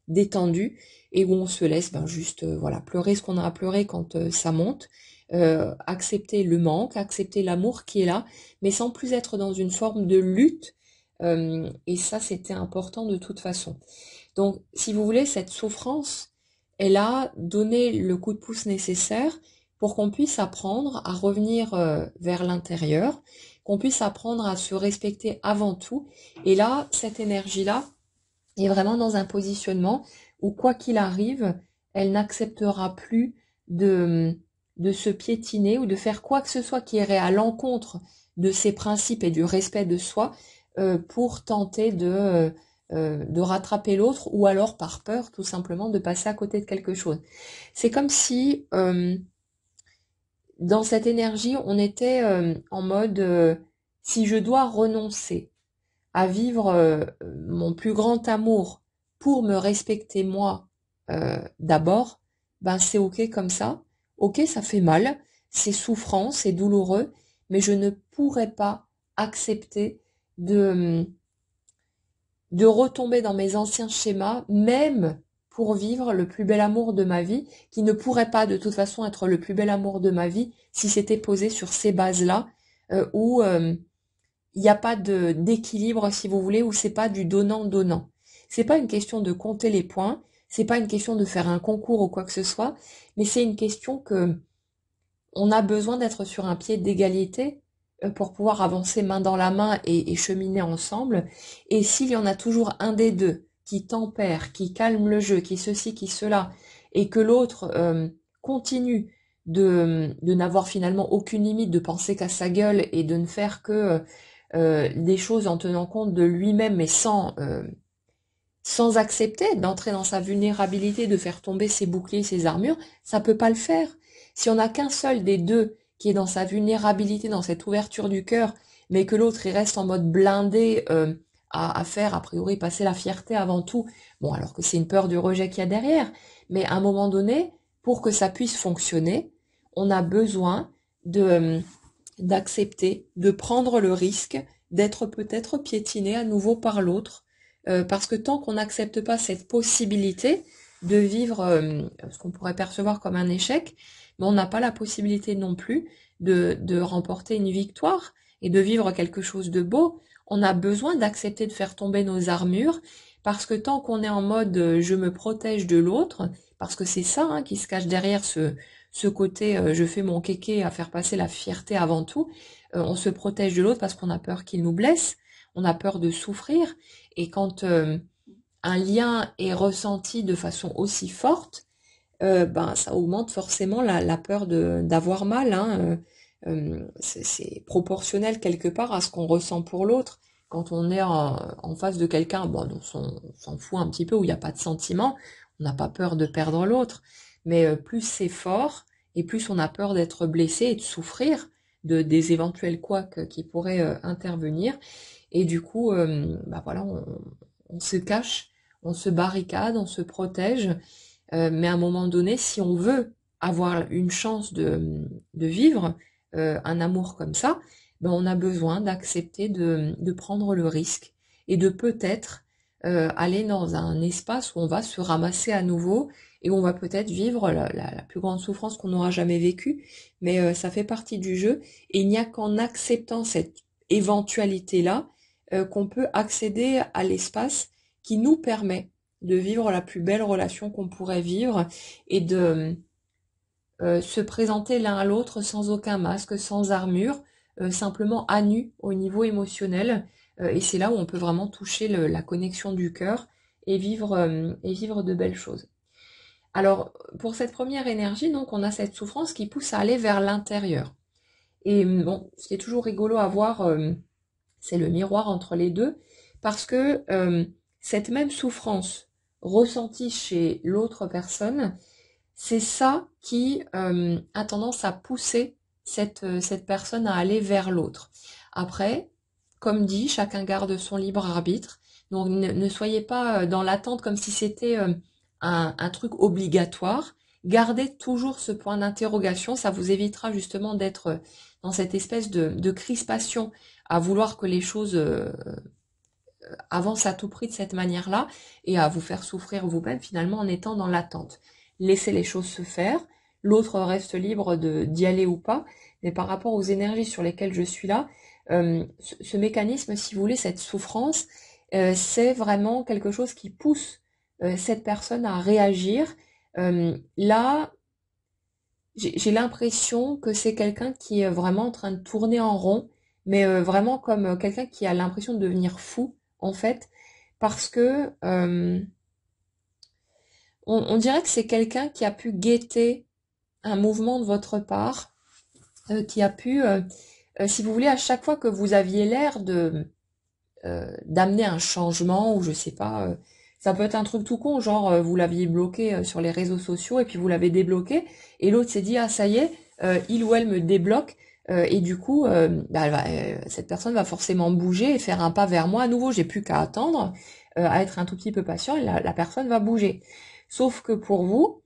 détendu et où on se laisse juste voilà, pleurer ce qu'on a à pleurer quand ça monte, accepter le manque, accepter l'amour qui est là, mais sans plus être dans une forme de lutte. Et ça, c'était important de toute façon. Donc, si vous voulez, cette souffrance, elle a donné le coup de pouce nécessaire pour qu'on puisse apprendre à revenir vers l'intérieur, qu'on puisse apprendre à se respecter avant tout. Et là, cette énergie-là est vraiment dans un positionnement où, quoi qu'il arrive, elle n'acceptera plus de se piétiner ou de faire quoi que ce soit qui irait à l'encontre de ses principes et du respect de soi pour tenter de rattraper l'autre ou alors par peur tout simplement de passer à côté de quelque chose. C'est comme si dans cette énergie on était en mode si je dois renoncer à vivre mon plus grand amour pour me respecter moi d'abord, ben c'est ok comme ça. Ok, ça fait mal, c'est souffrant, c'est douloureux, mais je ne pourrais pas accepter de retomber dans mes anciens schémas, même pour vivre le plus bel amour de ma vie, qui ne pourrait pas de toute façon être le plus bel amour de ma vie si c'était posé sur ces bases-là, où il n'y a pas d'équilibre, si vous voulez, où c'est pas du donnant-donnant. C'est pas une question de compter les points, c'est pas une question de faire un concours ou quoi que ce soit, mais c'est une question que on a besoin d'être sur un pied d'égalité pour pouvoir avancer main dans la main et cheminer ensemble. Et s'il y en a toujours un des deux qui tempère, qui calme le jeu, qui ceci, qui cela, et que l'autre continue de n'avoir finalement aucune limite, de penser qu'à sa gueule et de ne faire que des choses en tenant compte de lui-même, mais sans accepter d'entrer dans sa vulnérabilité, de faire tomber ses boucliers, ses armures, ça peut pas le faire. Si on n'a qu'un seul des deux qui est dans sa vulnérabilité, dans cette ouverture du cœur, mais que l'autre il reste en mode blindé à faire a priori passer la fierté avant tout, bon alors que c'est une peur du rejet qu'il y a derrière, mais à un moment donné, pour que ça puisse fonctionner, on a besoin d'accepter, de prendre le risque d'être peut-être piétiné à nouveau par l'autre, parce que tant qu'on n'accepte pas cette possibilité de vivre ce qu'on pourrait percevoir comme un échec, mais on n'a pas la possibilité non plus de remporter une victoire et de vivre quelque chose de beau. On a besoin d'accepter de faire tomber nos armures, parce que tant qu'on est en mode je me protège de l'autre, parce que c'est ça qui se cache derrière ce côté je fais mon kéké à faire passer la fierté avant tout, on se protège de l'autre parce qu'on a peur qu'il nous blesse, on a peur de souffrir, et quand un lien est ressenti de façon aussi forte, ça augmente forcément la peur d'avoir mal, hein. C'est proportionnel quelque part à ce qu'on ressent pour l'autre. Quand on est en face de quelqu'un dont on s'en fout un petit peu, où il n'y a pas de sentiment, on n'a pas peur de perdre l'autre. Mais plus c'est fort, et plus on a peur d'être blessé et de souffrir des éventuels couacs qui pourraient intervenir. Et du coup, voilà, on se cache, on se barricade, on se protège. Mais à un moment donné, si on veut avoir une chance de vivre un amour comme ça, on a besoin d'accepter de prendre le risque et de peut-être aller dans un espace où on va se ramasser à nouveau et où on va peut-être vivre la plus grande souffrance qu'on n'aura jamais vécue, mais ça fait partie du jeu, et il n'y a qu'en acceptant cette éventualité-là qu'on peut accéder à l'espace qui nous permet de vivre la plus belle relation qu'on pourrait vivre et de se présenter l'un à l'autre sans aucun masque, sans armure, simplement à nu au niveau émotionnel. Et c'est là où on peut vraiment toucher la connexion du cœur et vivre de belles choses. Alors, pour cette première énergie, donc, on a cette souffrance qui pousse à aller vers l'intérieur. Et bon, ce qui est toujours rigolo à voir, c'est le miroir entre les deux, parce que cette même souffrance ressentie chez l'autre personne, c'est ça qui a tendance à pousser cette personne à aller vers l'autre. Après, comme dit, chacun garde son libre arbitre, donc ne soyez pas dans l'attente comme si c'était un truc obligatoire. gardez toujours ce point d'interrogation, ça vous évitera justement d'être dans cette espèce de crispation à vouloir que les choses avancent à tout prix de cette manière-là et à vous faire souffrir vous-même finalement en étant dans l'attente. Laissez les choses se faire, l'autre reste libre d'y aller ou pas, mais par rapport aux énergies sur lesquelles je suis là, ce mécanisme, si vous voulez, cette souffrance, c'est vraiment quelque chose qui pousse cette personne à réagir. Là, j'ai l'impression que c'est quelqu'un qui est vraiment en train de tourner en rond, mais vraiment comme quelqu'un qui a l'impression de devenir fou, en fait, parce que on dirait que c'est quelqu'un qui a pu guetter un mouvement de votre part, qui a pu, si vous voulez, à chaque fois que vous aviez l'air de d'amener un changement, ou je sais pas, ça peut être un truc tout con, genre vous l'aviez bloqué sur les réseaux sociaux et puis vous l'avez débloqué, et l'autre s'est dit ah ça y est, il ou elle me débloque, et du coup cette personne va forcément bouger et faire un pas vers moi à nouveau, j'ai plus qu'à attendre, à être un tout petit peu patient, et la personne va bouger. Sauf que pour vous,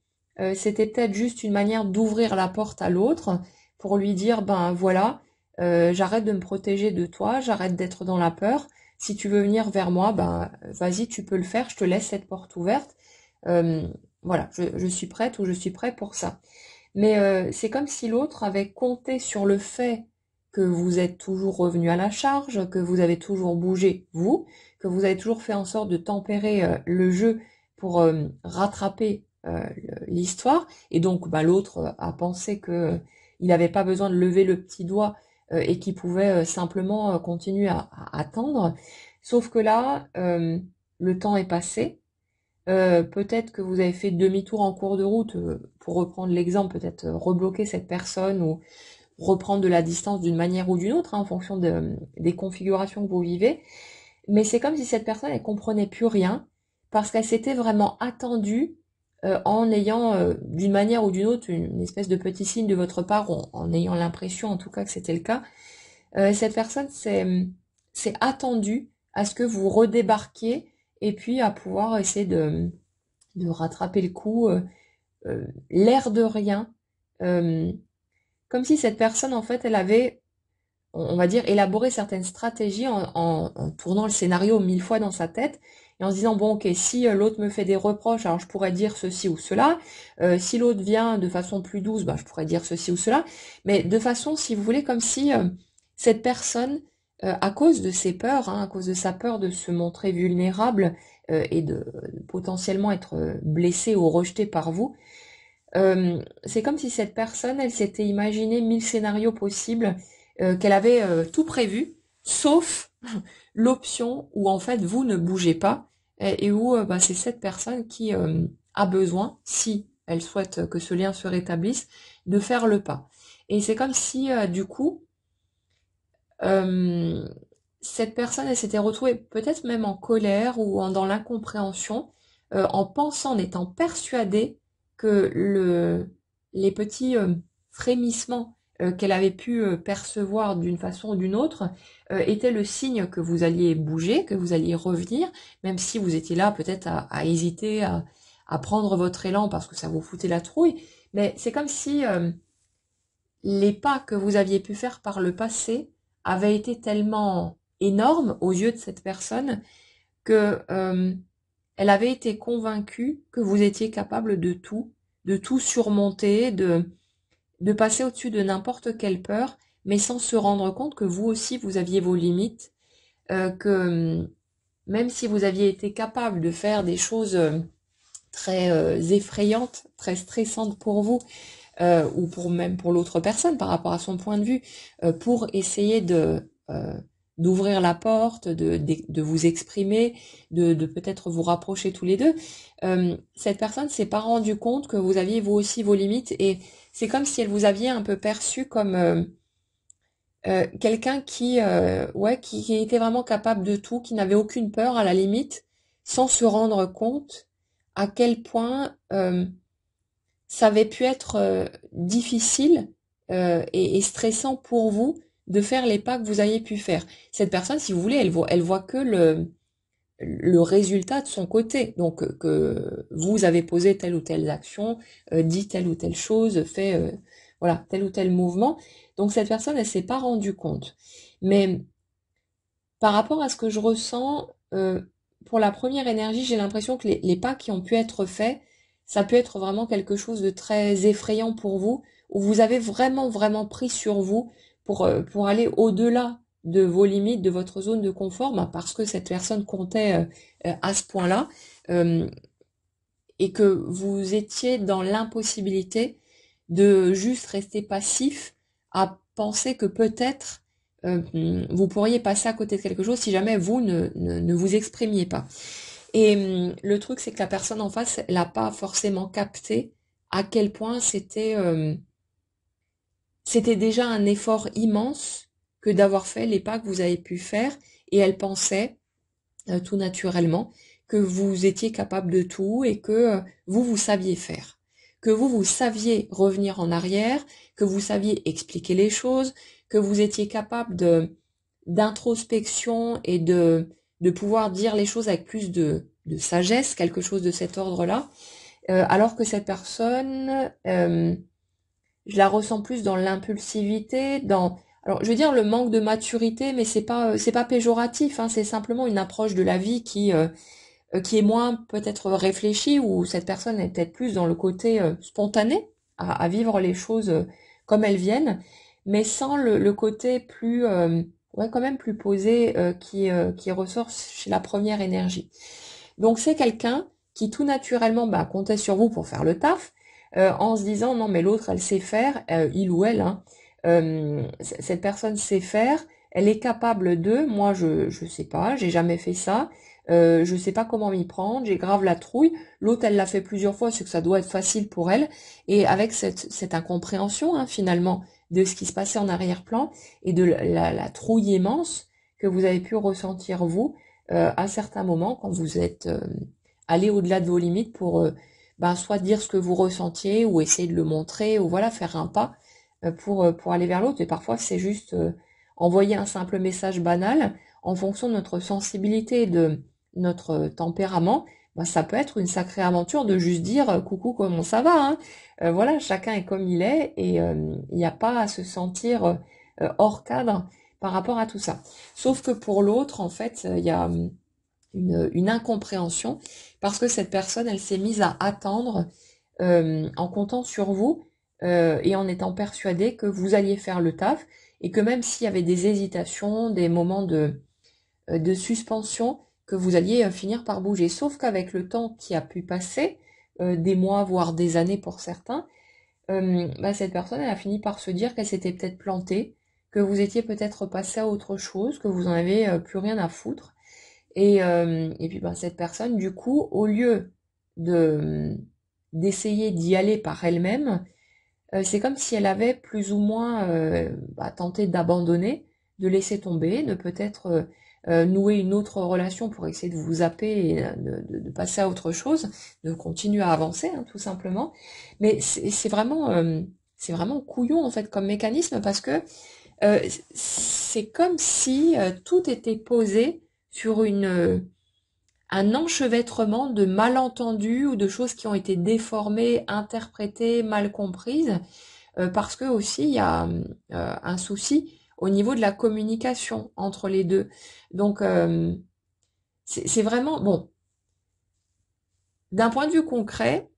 c'était peut-être juste une manière d'ouvrir la porte à l'autre pour lui dire ben voilà, j'arrête de me protéger de toi, j'arrête d'être dans la peur. Si tu veux venir vers moi, ben vas-y, tu peux le faire, je te laisse cette porte ouverte. Euh, voilà, je suis prête ou je suis prêt pour ça. Mais c'est comme si l'autre avait compté sur le fait que vous êtes toujours revenu à la charge, que vous avez toujours bougé, vous, que vous avez toujours fait en sorte de tempérer le jeu pour rattraper l'histoire. Et donc, bah, l'autre a pensé que il n'avait pas besoin de lever le petit doigt et qu'il pouvait simplement continuer à attendre. Sauf que là, le temps est passé. Peut-être que vous avez fait demi-tour en cours de route, pour reprendre l'exemple, peut-être rebloquer cette personne ou reprendre de la distance d'une manière ou d'une autre, hein, en fonction des configurations que vous vivez. Mais c'est comme si cette personne, elle comprenait plus rien, parce qu'elle s'était vraiment attendue en ayant, d'une manière ou d'une autre, une espèce de petit signe de votre part, en ayant l'impression en tout cas que c'était le cas. Cette personne s'est attendue à ce que vous redébarquiez et puis à pouvoir essayer de rattraper le coup, l'air de rien, euh, comme si cette personne, en fait, elle avait, on va dire, élaboré certaines stratégies en tournant le scénario 1000 fois dans sa tête et en se disant, bon, ok, si l'autre me fait des reproches, alors je pourrais dire ceci ou cela. Si l'autre vient de façon plus douce, bah, je pourrais dire ceci ou cela. Mais de façon, si vous voulez, comme si cette personne, à cause de ses peurs, hein, à cause de sa peur de se montrer vulnérable et de potentiellement être blessée ou rejetée par vous, c'est comme si cette personne, elle s'était imaginé 1000 scénarios possibles, qu'elle avait tout prévu, sauf l'option où en fait vous ne bougez pas et où bah, c'est cette personne qui a besoin, si elle souhaite que ce lien se rétablisse, de faire le pas. Et c'est comme si du coup, euh, cette personne, elle s'était retrouvée peut-être même en colère ou dans l'incompréhension, en pensant, en étant persuadée que les petits frémissements qu'elle avait pu percevoir d'une façon ou d'une autre étaient le signe que vous alliez bouger, que vous alliez revenir, même si vous étiez là peut-être à hésiter, à prendre votre élan parce que ça vous foutait la trouille. Mais c'est comme si les pas que vous aviez pu faire par le passé avaient été tellement énormes aux yeux de cette personne que elle avait été convaincue que vous étiez capable de tout surmonter, de passer au-dessus de n'importe quelle peur, mais sans se rendre compte que vous aussi vous aviez vos limites, que même si vous aviez été capable de faire des choses très effrayantes, très stressantes pour vous, ou pour même pour l'autre personne par rapport à son point de vue, pour essayer d'ouvrir la porte, de vous exprimer, de peut-être vous rapprocher tous les deux. Cette personne s'est pas rendu compte que vous aviez vous aussi vos limites et c'est comme si elle vous aviez un peu perçu comme quelqu'un qui était vraiment capable de tout, qui n'avait aucune peur à la limite, sans se rendre compte à quel point ça avait pu être difficile et stressant pour vous de faire les pas que vous aviez pu faire. Cette personne, si vous voulez, elle voit que le résultat de son côté. Donc que vous avez posé telle ou telle action, dit telle ou telle chose, fait voilà tel ou tel mouvement. Donc cette personne, elle s'est pas rendue compte. Mais par rapport à ce que je ressens, pour la première énergie, j'ai l'impression que les pas qui ont pu être faits, ça peut être vraiment quelque chose de très effrayant pour vous, où vous avez vraiment, vraiment pris sur vous pour aller au-delà de vos limites, de votre zone de confort, bah, parce que cette personne comptait à ce point-là, euh, et que vous étiez dans l'impossibilité de juste rester passif à penser que peut-être vous pourriez passer à côté de quelque chose si jamais vous ne vous exprimiez pas. Et le truc, c'est que la personne en face, elle n'a pas forcément capté à quel point c'était déjà un effort immense que d'avoir fait les pas que vous avez pu faire, et elle pensait tout naturellement que vous étiez capable de tout et que vous saviez faire, que vous saviez revenir en arrière, que vous saviez expliquer les choses, que vous étiez capable d'introspection et de pouvoir dire les choses avec plus de sagesse, quelque chose de cet ordre-là, alors que cette personne, je la ressens plus dans l'impulsivité, dans, alors je veux dire le manque de maturité, mais c'est pas péjoratif, hein, c'est simplement une approche de la vie qui est moins peut-être réfléchie, ou cette personne est peut-être plus dans le côté spontané à vivre les choses comme elles viennent, mais sans le côté plus ouais, quand même plus posé qui ressort chez la première énergie. Donc c'est quelqu'un qui tout naturellement bah, comptait sur vous pour faire le taf, en se disant non mais l'autre elle sait faire, il ou elle, hein, cette personne sait faire, elle est capable de, moi je sais pas, j'ai jamais fait ça, je sais pas comment m'y prendre, j'ai grave la trouille, l'autre elle l'a fait plusieurs fois, c'est que ça doit être facile pour elle, et avec cette incompréhension hein, finalement de ce qui se passait en arrière-plan et de la trouille immense que vous avez pu ressentir vous, à certains moments quand vous êtes allé au-delà de vos limites pour ben, soit dire ce que vous ressentiez ou essayer de le montrer ou voilà faire un pas pour aller vers l'autre. Et parfois c'est juste envoyer un simple message banal en fonction de notre sensibilité et de notre tempérament. Ben, ça peut être une sacrée aventure de juste dire coucou comment ça va hein. Voilà, chacun est comme il est et il n'y a pas à se sentir hors cadre par rapport à tout ça. Sauf que pour l'autre, en fait, il y a une incompréhension parce que cette personne, elle s'est mise à attendre en comptant sur vous et en étant persuadée que vous alliez faire le taf et que même s'il y avait des hésitations, des moments de suspension, que vous alliez finir par bouger. Sauf qu'avec le temps qui a pu passer, des mois, voire des années pour certains, bah, cette personne, elle a fini par se dire qu'elle s'était peut-être plantée, que vous étiez peut-être passé à autre chose, que vous en avez plus rien à foutre. Et puis bah, cette personne, du coup, au lieu de d'essayer d'y aller par elle-même, c'est comme si elle avait plus ou moins bah, tenté d'abandonner, de laisser tomber, de peut-être nouer une autre relation pour essayer de vous zapper et de passer à autre chose, de continuer à avancer, hein, tout simplement. Mais c'est vraiment couillon en fait comme mécanisme parce que euh, c'est comme si tout était posé sur un enchevêtrement de malentendus ou de choses qui ont été déformées, interprétées, mal comprises, parce que aussi il y a un souci au niveau de la communication entre les deux. Donc c'est vraiment bon. D'un point de vue concret,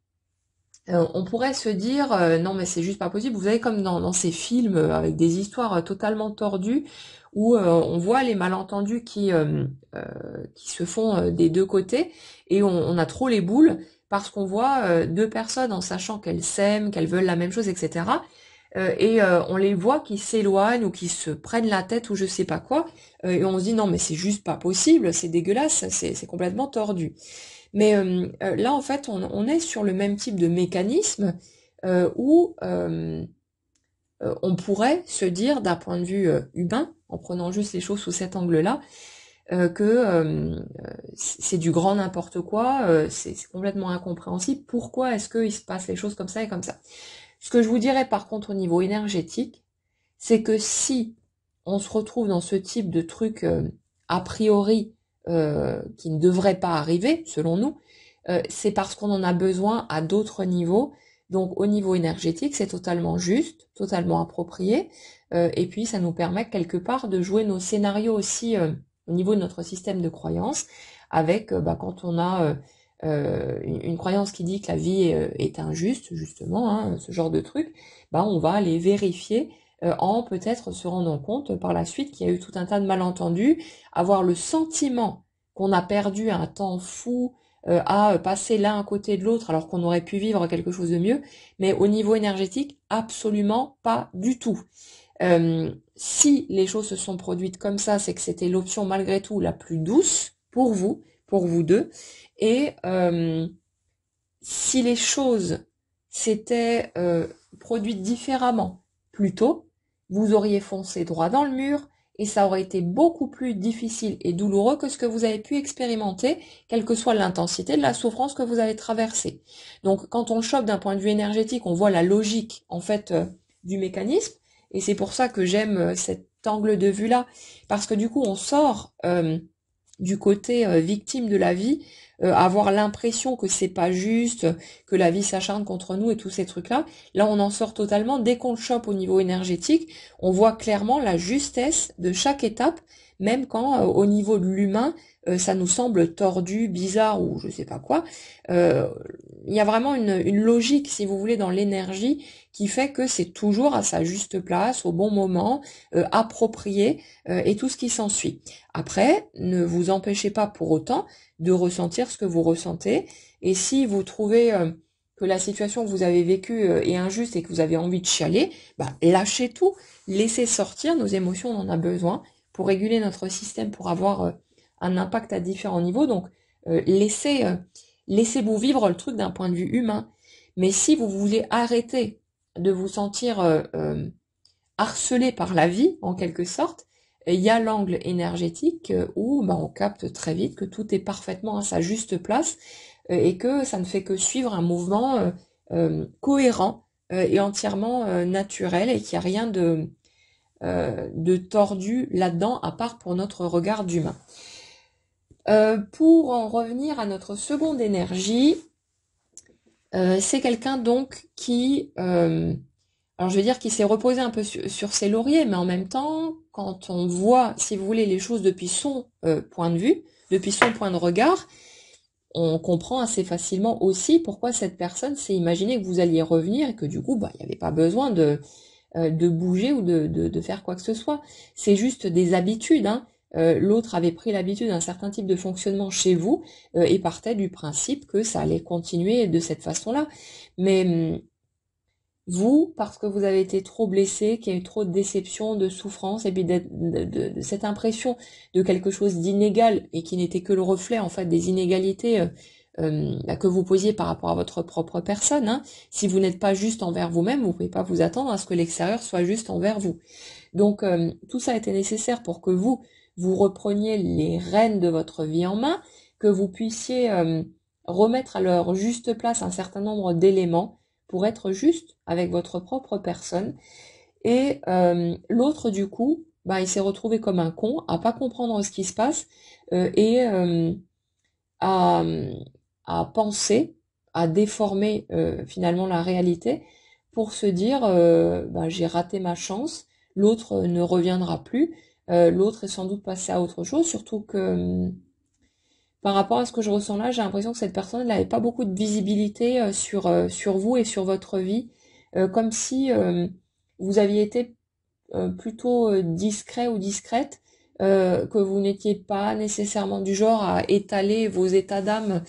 on pourrait se dire non mais c'est juste pas possible. Vous savez comme dans ces films avec des histoires totalement tordues où on voit les malentendus qui se font des deux côtés et on a trop les boules parce qu'on voit deux personnes en sachant qu'elles s'aiment, qu'elles veulent la même chose, etc. On les voit qui s'éloignent ou qui se prennent la tête ou je sais pas quoi et on se dit non mais c'est juste pas possible, c'est dégueulasse, c'est complètement tordu. Mais là, en fait, on est sur le même type de mécanisme où on pourrait se dire, d'un point de vue humain, en prenant juste les choses sous cet angle-là, que c'est du grand n'importe quoi, c'est complètement incompréhensible. Pourquoi est-ce qu'il se passe les choses comme ça et comme ça? Ce que je vous dirais par contre au niveau énergétique, c'est que si on se retrouve dans ce type de truc a priori qui ne devrait pas arriver, selon nous, c'est parce qu'on en a besoin à d'autres niveaux. Donc au niveau énergétique, c'est totalement juste, totalement approprié, et puis ça nous permet quelque part de jouer nos scénarios aussi au niveau de notre système de croyance, avec quand on a une croyance qui dit que la vie est injuste, justement, hein, ce genre de truc, on va aller vérifier en peut-être se rendant compte par la suite qu'il y a eu tout un tas de malentendus, avoir le sentiment qu'on a perdu un temps fou à passer l'un à côté de l'autre alors qu'on aurait pu vivre quelque chose de mieux, mais au niveau énergétique, absolument pas du tout. Si les choses se sont produites comme ça, c'est que c'était l'option malgré tout la plus douce pour vous deux, et si les choses s'étaient produites différemment plus tôt, vous auriez foncé droit dans le mur, et ça aurait été beaucoup plus difficile et douloureux que ce que vous avez pu expérimenter, quelle que soit l'intensité de la souffrance que vous avez traversée. Donc quand on chope d'un point de vue énergétique, on voit la logique en fait du mécanisme, et c'est pour ça que j'aime cet angle de vue-là, parce que du coup on sort du côté victime de la vie, avoir l'impression que c'est pas juste, que la vie s'acharne contre nous et tous ces trucs-là. Là, on en sort totalement. Dès qu'on le chope au niveau énergétique, on voit clairement la justesse de chaque étape, même quand au niveau de l'humain, ça nous semble tordu, bizarre ou je sais pas quoi. Il y a vraiment une logique, si vous voulez, dans l'énergie qui fait que c'est toujours à sa juste place, au bon moment, approprié et tout ce qui s'ensuit. Après, ne vous empêchez pas pour autant de ressentir ce que vous ressentez. Et si vous trouvez que la situation que vous avez vécue est injuste et que vous avez envie de chialer, lâchez tout, laissez sortir nos émotions, on en a besoin pour réguler notre système, pour avoir un impact à différents niveaux. Donc laissez-vous vivre le truc d'un point de vue humain. Mais si vous voulez arrêter de vous sentir harcelé par la vie, en quelque sorte, il y a l'angle énergétique où on capte très vite que tout est parfaitement à sa juste place et que ça ne fait que suivre un mouvement cohérent et entièrement naturel, et qu'il n'y a rien de tordu là-dedans, à part pour notre regard d'humain. Pour en revenir à notre seconde énergie, c'est quelqu'un donc qui... alors je vais dire qu'il s'est reposé un peu sur ses lauriers, mais en même temps, quand on voit, si vous voulez, les choses depuis son point de vue, depuis son point de regard, on comprend assez facilement aussi pourquoi cette personne s'est imaginé que vous alliez revenir et que du coup, il n'y avait pas besoin de bouger ou de faire quoi que ce soit. C'est juste des habitudes, hein. L'autre avait pris l'habitude d'un certain type de fonctionnement chez vous et partait du principe que ça allait continuer de cette façon-là. Mais vous, parce que vous avez été trop blessé, qu'il y a eu trop de déception, de souffrance, et puis de cette impression de quelque chose d'inégal, et qui n'était que le reflet en fait des inégalités que vous posiez par rapport à votre propre personne, hein. Si vous n'êtes pas juste envers vous-même, vous pouvez pas vous attendre à ce que l'extérieur soit juste envers vous. Donc tout ça a été nécessaire pour que vous repreniez les rênes de votre vie en main, que vous puissiez remettre à leur juste place un certain nombre d'éléments pour être juste avec votre propre personne. Et l'autre, du coup, il s'est retrouvé comme un con, à pas comprendre ce qui se passe, et à penser, à déformer finalement la réalité, pour se dire j'ai raté ma chance, l'autre ne reviendra plus, l'autre est sans doute passé à autre chose, surtout que par rapport à ce que je ressens là, j'ai l'impression que cette personne n'avait pas beaucoup de visibilité sur vous et sur votre vie, comme si vous aviez été plutôt discret ou discrète, que vous n'étiez pas nécessairement du genre à étaler vos états d'âme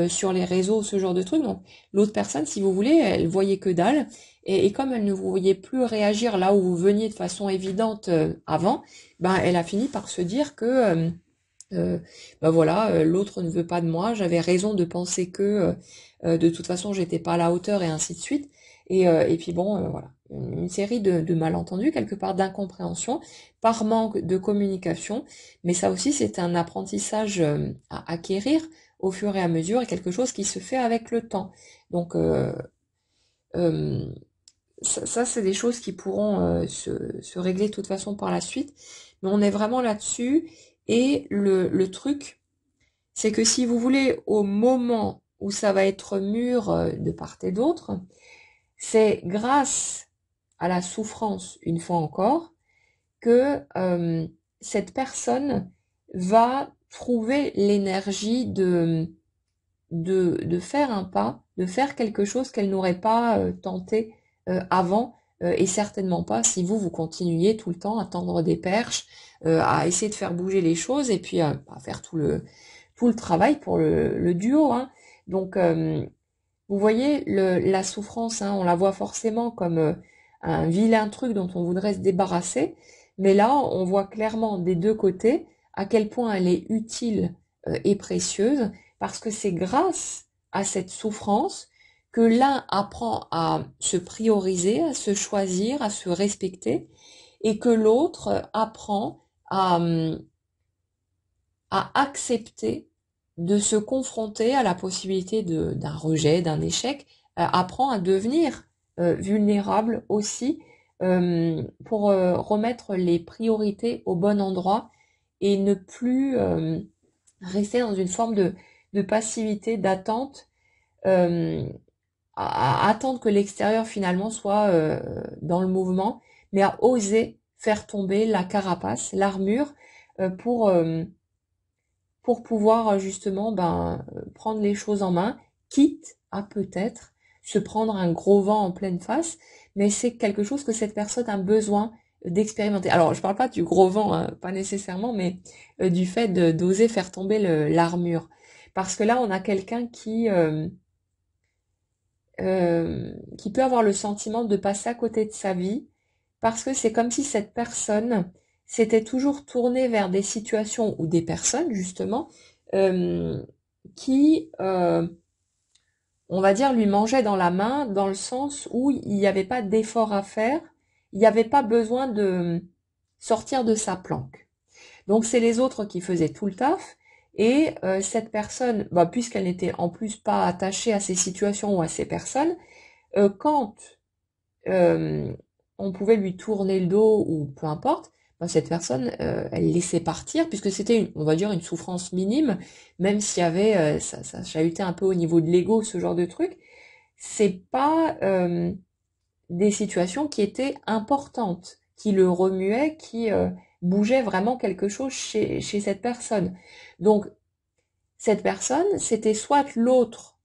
sur les réseaux, ce genre de trucs. Donc l'autre personne, si vous voulez, elle voyait que dalle, et comme elle ne vous voyait plus réagir là où vous veniez de façon évidente avant, elle a fini par se dire que voilà, l'autre ne veut pas de moi, j'avais raison de penser que de toute façon j'étais pas à la hauteur, et ainsi de suite. Et puis bon, voilà, une série de malentendus, quelque part d'incompréhension, par manque de communication, mais ça aussi c'est un apprentissage à acquérir au fur et à mesure, et quelque chose qui se fait avec le temps. Donc ça c'est des choses qui pourront se régler de toute façon par la suite, mais on est vraiment là-dessus. Et le truc c'est que si vous voulez, au moment où ça va être mûr de part et d'autre, c'est grâce à la souffrance, une fois encore, que cette personne va trouver l'énergie de faire un pas, de faire quelque chose qu'elle n'aurait pas tenté avant, et certainement pas si vous continuiez tout le temps à tendre des perches, à essayer de faire bouger les choses, et puis à faire tout le travail pour le duo, hein. Donc, vous voyez, la souffrance, hein, on la voit forcément comme un vilain truc dont on voudrait se débarrasser, mais là, on voit clairement des deux côtés à quel point elle est utile et précieuse, parce que c'est grâce à cette souffrance que l'un apprend à se prioriser, à se choisir, à se respecter, et que l'autre apprend à accepter de se confronter à la possibilité d'un rejet, d'un échec, apprend à devenir vulnérable aussi, pour remettre les priorités au bon endroit et ne plus rester dans une forme de passivité, d'attente, euh, à attendre que l'extérieur finalement soit dans le mouvement, mais à oser faire tomber la carapace, l'armure, euh, pour, euh, pour pouvoir justement prendre les choses en main, quitte à peut-être se prendre un gros vent en pleine face, mais c'est quelque chose que cette personne a besoin d'expérimenter. Alors, je parle pas du gros vent, hein, pas nécessairement, mais du fait d'oser faire tomber l'armure. Parce que là, on a quelqu'un qui peut avoir le sentiment de passer à côté de sa vie, parce que c'est comme si cette personne s'était toujours tournée vers des situations ou des personnes, justement, euh, qui, on va dire, lui mangeaient dans la main, dans le sens où il n'y avait pas d'effort à faire, il n'y avait pas besoin de sortir de sa planque. Donc c'est les autres qui faisaient tout le taf, et cette personne, puisqu'elle n'était en plus pas attachée à ces situations ou à ces personnes, quand euh, on pouvait lui tourner le dos ou peu importe, cette personne, elle laissait partir, puisque c'était, on va dire, une souffrance minime, même s'il y avait, ça chahutait un peu au niveau de l'ego, ce genre de truc. C'est pas des situations qui étaient importantes, qui le remuaient, qui bougeaient vraiment quelque chose chez cette personne. Donc, cette personne, c'était soit l'autre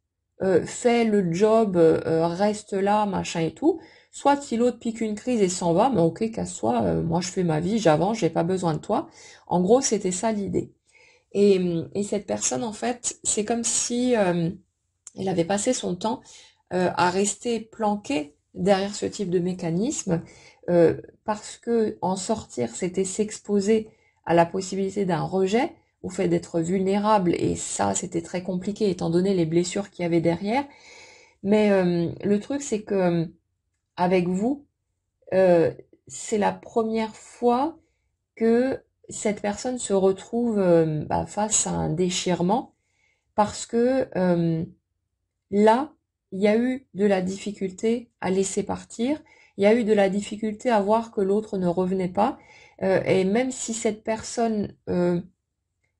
fait le job, reste là, machin et tout, soit si l'autre pique une crise et s'en va, mais ok, casse-toi, moi je fais ma vie, j'avance, j'ai pas besoin de toi. En gros, c'était ça l'idée. Et cette personne, en fait, c'est comme si elle avait passé son temps à rester planquée derrière ce type de mécanisme, parce que en sortir, c'était s'exposer à la possibilité d'un rejet, au fait d'être vulnérable, et ça, c'était très compliqué étant donné les blessures qu'il y avait derrière. Mais le truc, c'est que avec vous, euh, c'est la première fois que cette personne se retrouve face à un déchirement, parce que là, il y a eu de la difficulté à laisser partir, il y a eu de la difficulté à voir que l'autre ne revenait pas, et même si cette personne, je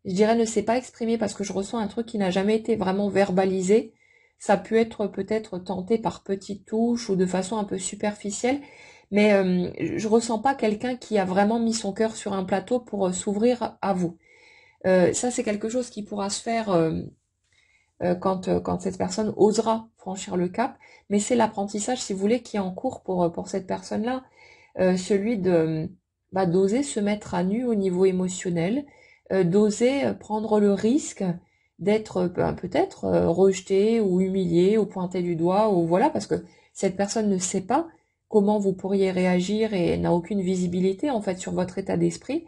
dirais, ne s'est pas exprimée parce que je ressens un truc qui n'a jamais été vraiment verbalisé, ça peut être peut-être tenté par petites touches ou de façon un peu superficielle, mais je ressens pas quelqu'un qui a vraiment mis son cœur sur un plateau pour s'ouvrir à vous. Ça, c'est quelque chose qui pourra se faire quand cette personne osera franchir le cap, mais c'est l'apprentissage, si vous voulez, qui est en cours pour cette personne-là, celui de d'oser se mettre à nu au niveau émotionnel, d'oser prendre le risque d'être peut-être rejeté ou humilié ou pointé du doigt, ou voilà, parce que cette personne ne sait pas comment vous pourriez réagir et n'a aucune visibilité en fait sur votre état d'esprit.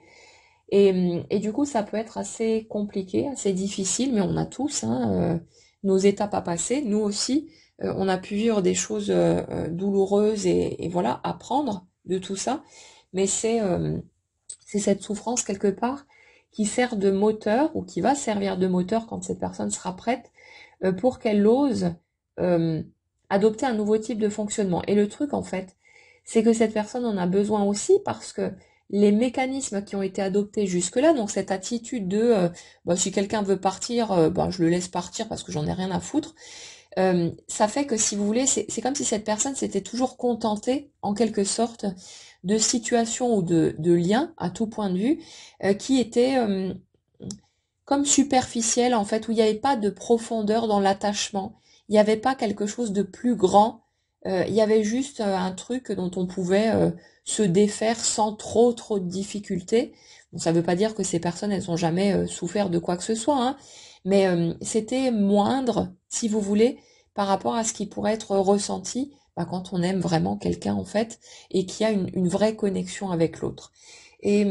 Et du coup, ça peut être assez compliqué, assez difficile, mais on a tous nos étapes à passer. Nous aussi, on a pu vivre des choses douloureuses et voilà, apprendre de tout ça. Mais c'est cette souffrance quelque part qui sert de moteur ou qui va servir de moteur quand cette personne sera prête pour qu'elle ose euh, adopter un nouveau type de fonctionnement. Et le truc, en fait, c'est que cette personne en a besoin aussi parce que les mécanismes qui ont été adoptés jusque-là, donc cette attitude de si quelqu'un veut partir, je le laisse partir parce que j'en ai rien à foutre, ça fait que si vous voulez, c'est comme si cette personne s'était toujours contentée, en quelque sorte, de situations ou de liens, à tout point de vue, qui étaient comme superficiels, en fait, où il n'y avait pas de profondeur dans l'attachement, il n'y avait pas quelque chose de plus grand, il y avait juste un truc dont on pouvait se défaire sans trop de difficultés. Bon, ça ne veut pas dire que ces personnes, elles n'ont jamais souffert de quoi que ce soit, hein, mais c'était moindre, si vous voulez, par rapport à ce qui pourrait être ressenti quand on aime vraiment quelqu'un, en fait, et qu'il y a une vraie connexion avec l'autre. Et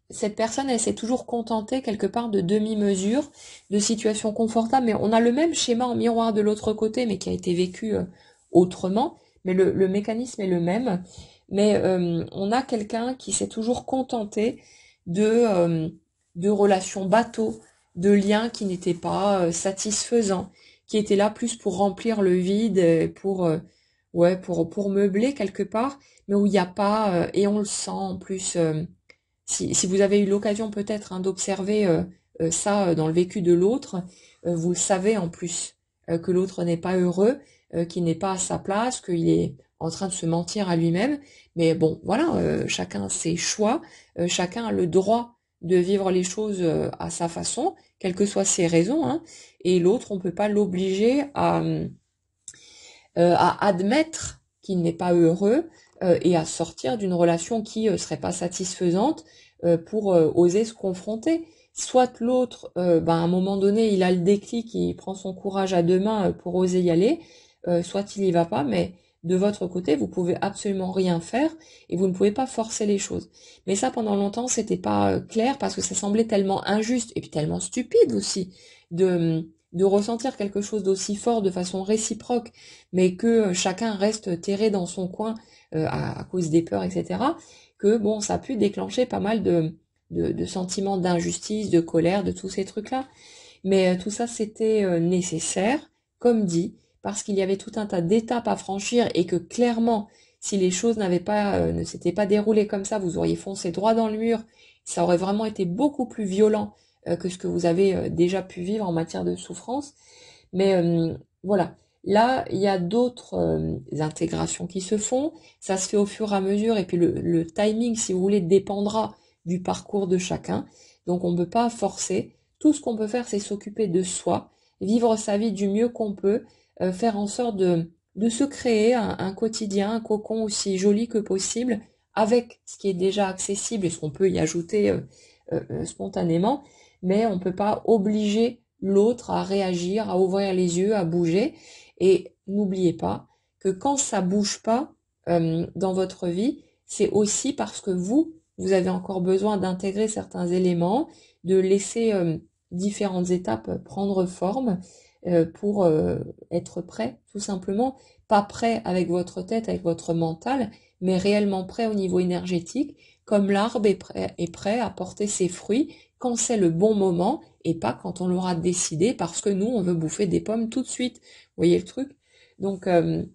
cette personne, elle s'est toujours contentée quelque part de demi-mesures, de situations confortables, mais on a le même schéma en miroir de l'autre côté, mais qui a été vécu autrement, mais le mécanisme est le même. Mais on a quelqu'un qui s'est toujours contenté de relations bateaux, de liens qui n'étaient pas satisfaisants, qui étaient là plus pour remplir le vide, pour meubler quelque part, mais où il n'y a pas, et on le sent en plus, si vous avez eu l'occasion peut-être d'observer ça dans le vécu de l'autre, vous le savez en plus, que l'autre n'est pas heureux, qu'il n'est pas à sa place, qu'il est en train de se mentir à lui-même. Mais bon, voilà, chacun ses choix, chacun a le droit de vivre les choses à sa façon, quelles que soient ses raisons, hein, et l'autre, on ne peut pas l'obliger à admettre qu'il n'est pas heureux et à sortir d'une relation qui serait pas satisfaisante pour oser se confronter. Soit l'autre, à un moment donné, il a le déclic, il prend son courage à deux mains pour oser y aller, soit il y va pas, mais de votre côté, vous pouvez absolument rien faire et vous ne pouvez pas forcer les choses. Mais ça, pendant longtemps, c'était pas clair parce que ça semblait tellement injuste et puis tellement stupide aussi de ressentir quelque chose d'aussi fort de façon réciproque, mais que chacun reste terré dans son coin à cause des peurs, etc., que bon, ça a pu déclencher pas mal de sentiments d'injustice, de colère, de tous ces trucs-là. Mais tout ça, c'était nécessaire, comme dit, parce qu'il y avait tout un tas d'étapes à franchir et que clairement, si les choses ne s'étaient pas déroulées comme ça, vous auriez foncé droit dans le mur, ça aurait vraiment été beaucoup plus violent que ce que vous avez déjà pu vivre en matière de souffrance. Mais voilà, là, il y a d'autres intégrations qui se font, ça se fait au fur et à mesure, et puis le timing, si vous voulez, dépendra du parcours de chacun, donc on ne peut pas forcer. Tout ce qu'on peut faire, c'est s'occuper de soi, vivre sa vie du mieux qu'on peut, faire en sorte de se créer un quotidien, un cocon aussi joli que possible, avec ce qui est déjà accessible et ce qu'on peut y ajouter spontanément, mais on ne peut pas obliger l'autre à réagir, à ouvrir les yeux, à bouger. Et n'oubliez pas que quand ça bouge pas dans votre vie, c'est aussi parce que vous avez encore besoin d'intégrer certains éléments, de laisser différentes étapes prendre forme pour être prêt, tout simplement. Pas prêt avec votre tête, avec votre mental, mais réellement prêt au niveau énergétique, comme l'arbre est prêt à porter ses fruits quand c'est le bon moment et pas quand on l'aura décidé parce que nous, on veut bouffer des pommes tout de suite. Vous voyez le truc? Donc, il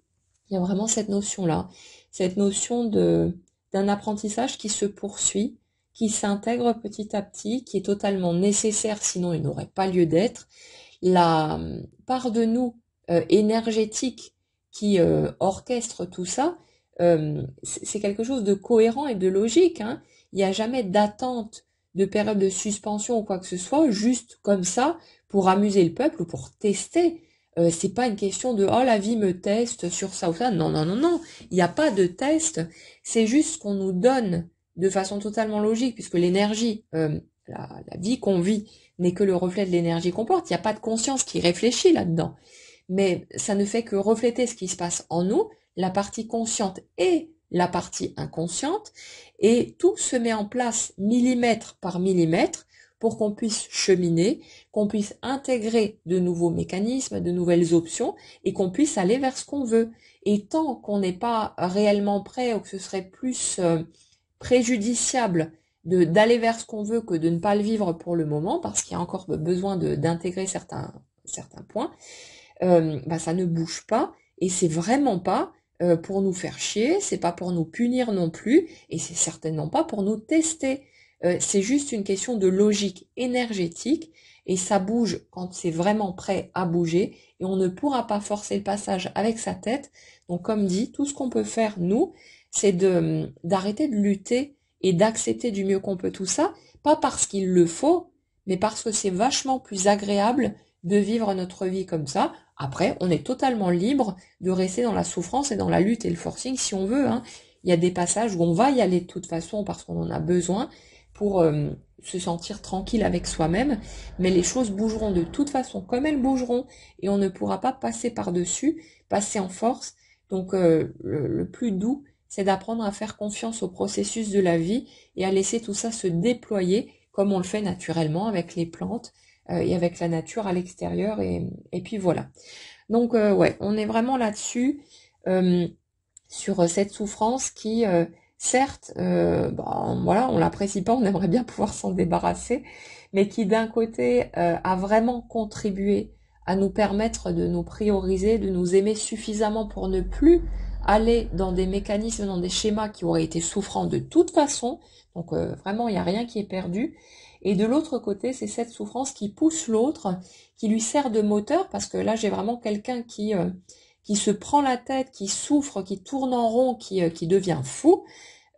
y a vraiment cette notion-là, cette notion d'un apprentissage qui se poursuit, qui s'intègre petit à petit, qui est totalement nécessaire, sinon il n'aurait pas lieu d'être. La part de nous énergétique qui orchestre tout ça, c'est quelque chose de cohérent et de logique, hein. Il n'y a jamais d'attente de période de suspension ou quoi que ce soit, juste comme ça, pour amuser le peuple ou pour tester. C'est pas une question de «oh, la vie me teste sur ça ou ça». Non, non, non, non. Il n'y a pas de test. C'est juste ce qu'on nous donne de façon totalement logique, puisque l'énergie, la vie qu'on vit n'est que le reflet de l'énergie qu'on porte. Il n'y a pas de conscience qui réfléchit là-dedans. Mais ça ne fait que refléter ce qui se passe en nous, la partie consciente et la partie inconsciente, et tout se met en place millimètre par millimètre pour qu'on puisse cheminer, qu'on puisse intégrer de nouveaux mécanismes, de nouvelles options, et qu'on puisse aller vers ce qu'on veut. Et tant qu'on n'est pas réellement prêt, ou que ce serait plus préjudiciable d'aller vers ce qu'on veut que de ne pas le vivre pour le moment, parce qu'il y a encore besoin d'intégrer certains points, ça ne bouge pas, et c'est vraiment pas pour nous faire chier, c'est pas pour nous punir non plus, et c'est certainement pas pour nous tester. C'est juste une question de logique énergétique, et ça bouge quand c'est vraiment prêt à bouger, et on ne pourra pas forcer le passage avec sa tête. Donc comme dit, tout ce qu'on peut faire, nous, c'est d'arrêter de lutter et d'accepter du mieux qu'on peut tout ça, pas parce qu'il le faut, mais parce que c'est vachement plus agréable de vivre notre vie comme ça. Après, on est totalement libre de rester dans la souffrance et dans la lutte et le forcing si on veut, hein. Il y a des passages où on va y aller de toute façon parce qu'on en a besoin pour se sentir tranquille avec soi-même, mais les choses bougeront de toute façon comme elles bougeront et on ne pourra pas passer par-dessus, passer en force. Donc le plus doux, c'est d'apprendre à faire confiance au processus de la vie et à laisser tout ça se déployer comme on le fait naturellement avec les plantes et avec la nature à l'extérieur et puis voilà. Donc ouais, on est vraiment là-dessus euh, sur cette souffrance qui certes voilà, on l'apprécie pas, on aimerait bien pouvoir s'en débarrasser, mais qui d'un côté a vraiment contribué à nous permettre de nous prioriser, de nous aimer suffisamment pour ne plus aller dans des mécanismes, dans des schémas qui auraient été souffrants de toute façon. Donc vraiment, il n'y a rien qui est perdu. Et de l'autre côté, c'est cette souffrance qui pousse l'autre, qui lui sert de moteur, parce que là, j'ai vraiment quelqu'un qui se prend la tête, qui souffre, qui tourne en rond, qui devient fou.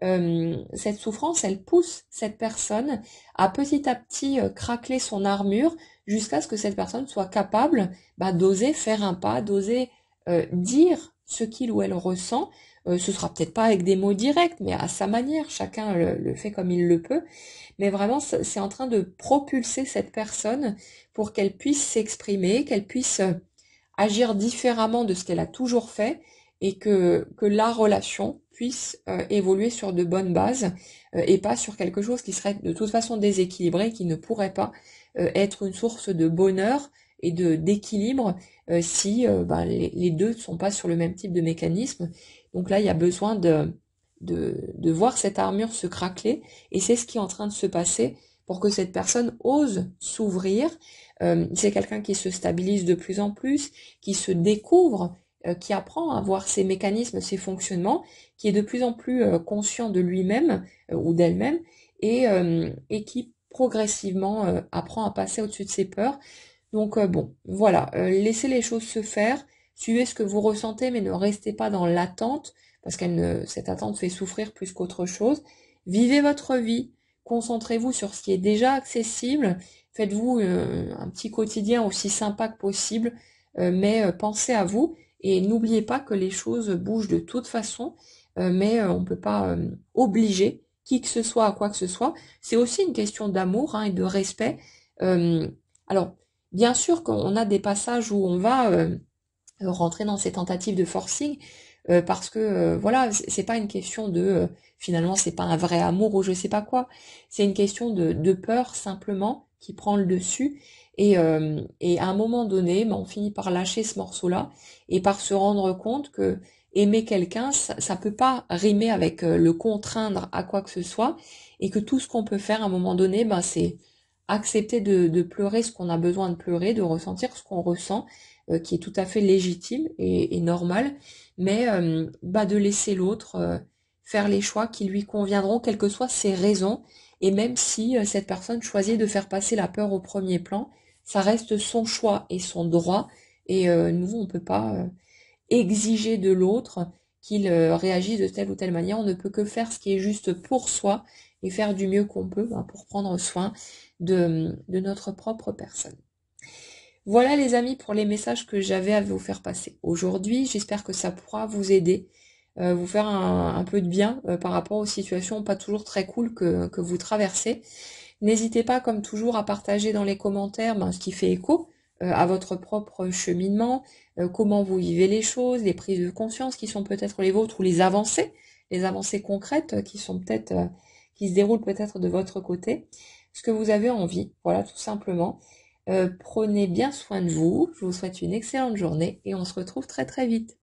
Cette souffrance, elle pousse cette personne à petit craqueler son armure jusqu'à ce que cette personne soit capable d'oser faire un pas, d'oser dire ce qu'il ou elle ressent. Ce sera peut-être pas avec des mots directs, mais à sa manière, chacun le fait comme il le peut. Mais vraiment, c'est en train de propulser cette personne pour qu'elle puisse s'exprimer, qu'elle puisse agir différemment de ce qu'elle a toujours fait et que la relation puisse évoluer sur de bonnes bases et pas sur quelque chose qui serait de toute façon déséquilibré, qui ne pourrait pas être une source de bonheur et de d'équilibre si les deux ne sont pas sur le même type de mécanisme. Donc là, il y a besoin de voir cette armure se craqueler et c'est ce qui est en train de se passer pour que cette personne ose s'ouvrir. C'est quelqu'un qui se stabilise de plus en plus, qui se découvre, qui apprend à voir ses mécanismes, ses fonctionnements, qui est de plus en plus conscient de lui-même ou d'elle-même et qui progressivement apprend à passer au-dessus de ses peurs. Donc bon, voilà, laissez les choses se faire, suivez ce que vous ressentez, mais ne restez pas dans l'attente, parce cette attente fait souffrir plus qu'autre chose. Vivez votre vie, concentrez-vous sur ce qui est déjà accessible, faites-vous un petit quotidien aussi sympa que possible, mais pensez à vous, et n'oubliez pas que les choses bougent de toute façon, mais on ne peut pas obliger qui que ce soit à quoi que ce soit. C'est aussi une question d'amour et de respect. Alors, bien sûr qu'on a des passages où on va rentrer dans ces tentatives de forcing parce que voilà, c'est pas une question de finalement c'est pas un vrai amour ou je sais pas quoi, c'est une question de peur simplement qui prend le dessus et à un moment donné on finit par lâcher ce morceau-là et par se rendre compte que aimer quelqu'un ça peut pas rimer avec le contraindre à quoi que ce soit et que tout ce qu'on peut faire à un moment donné c'est accepter de pleurer ce qu'on a besoin de pleurer, de ressentir ce qu'on ressent, qui est tout à fait légitime et normal, mais de laisser l'autre faire les choix qui lui conviendront, quelles que soient ses raisons, et même si cette personne choisit de faire passer la peur au premier plan, ça reste son choix et son droit, et nous, on ne peut pas exiger de l'autre qu'il réagisse de telle ou telle manière, on ne peut que faire ce qui est juste pour soi, et faire du mieux qu'on peut pour prendre soin de notre propre personne. Voilà les amis pour les messages que j'avais à vous faire passer aujourd'hui. J'espère que ça pourra vous aider, vous faire un peu de bien par rapport aux situations pas toujours très cool que vous traversez. N'hésitez pas comme toujours à partager dans les commentaires ce qui fait écho à votre propre cheminement, comment vous vivez les choses, les prises de conscience qui sont peut-être les vôtres ou les avancées concrètes qui sont peut-être qui se déroulent peut-être de votre côté, ce que vous avez envie, voilà tout simplement. Prenez bien soin de vous, je vous souhaite une excellente journée et on se retrouve très très vite.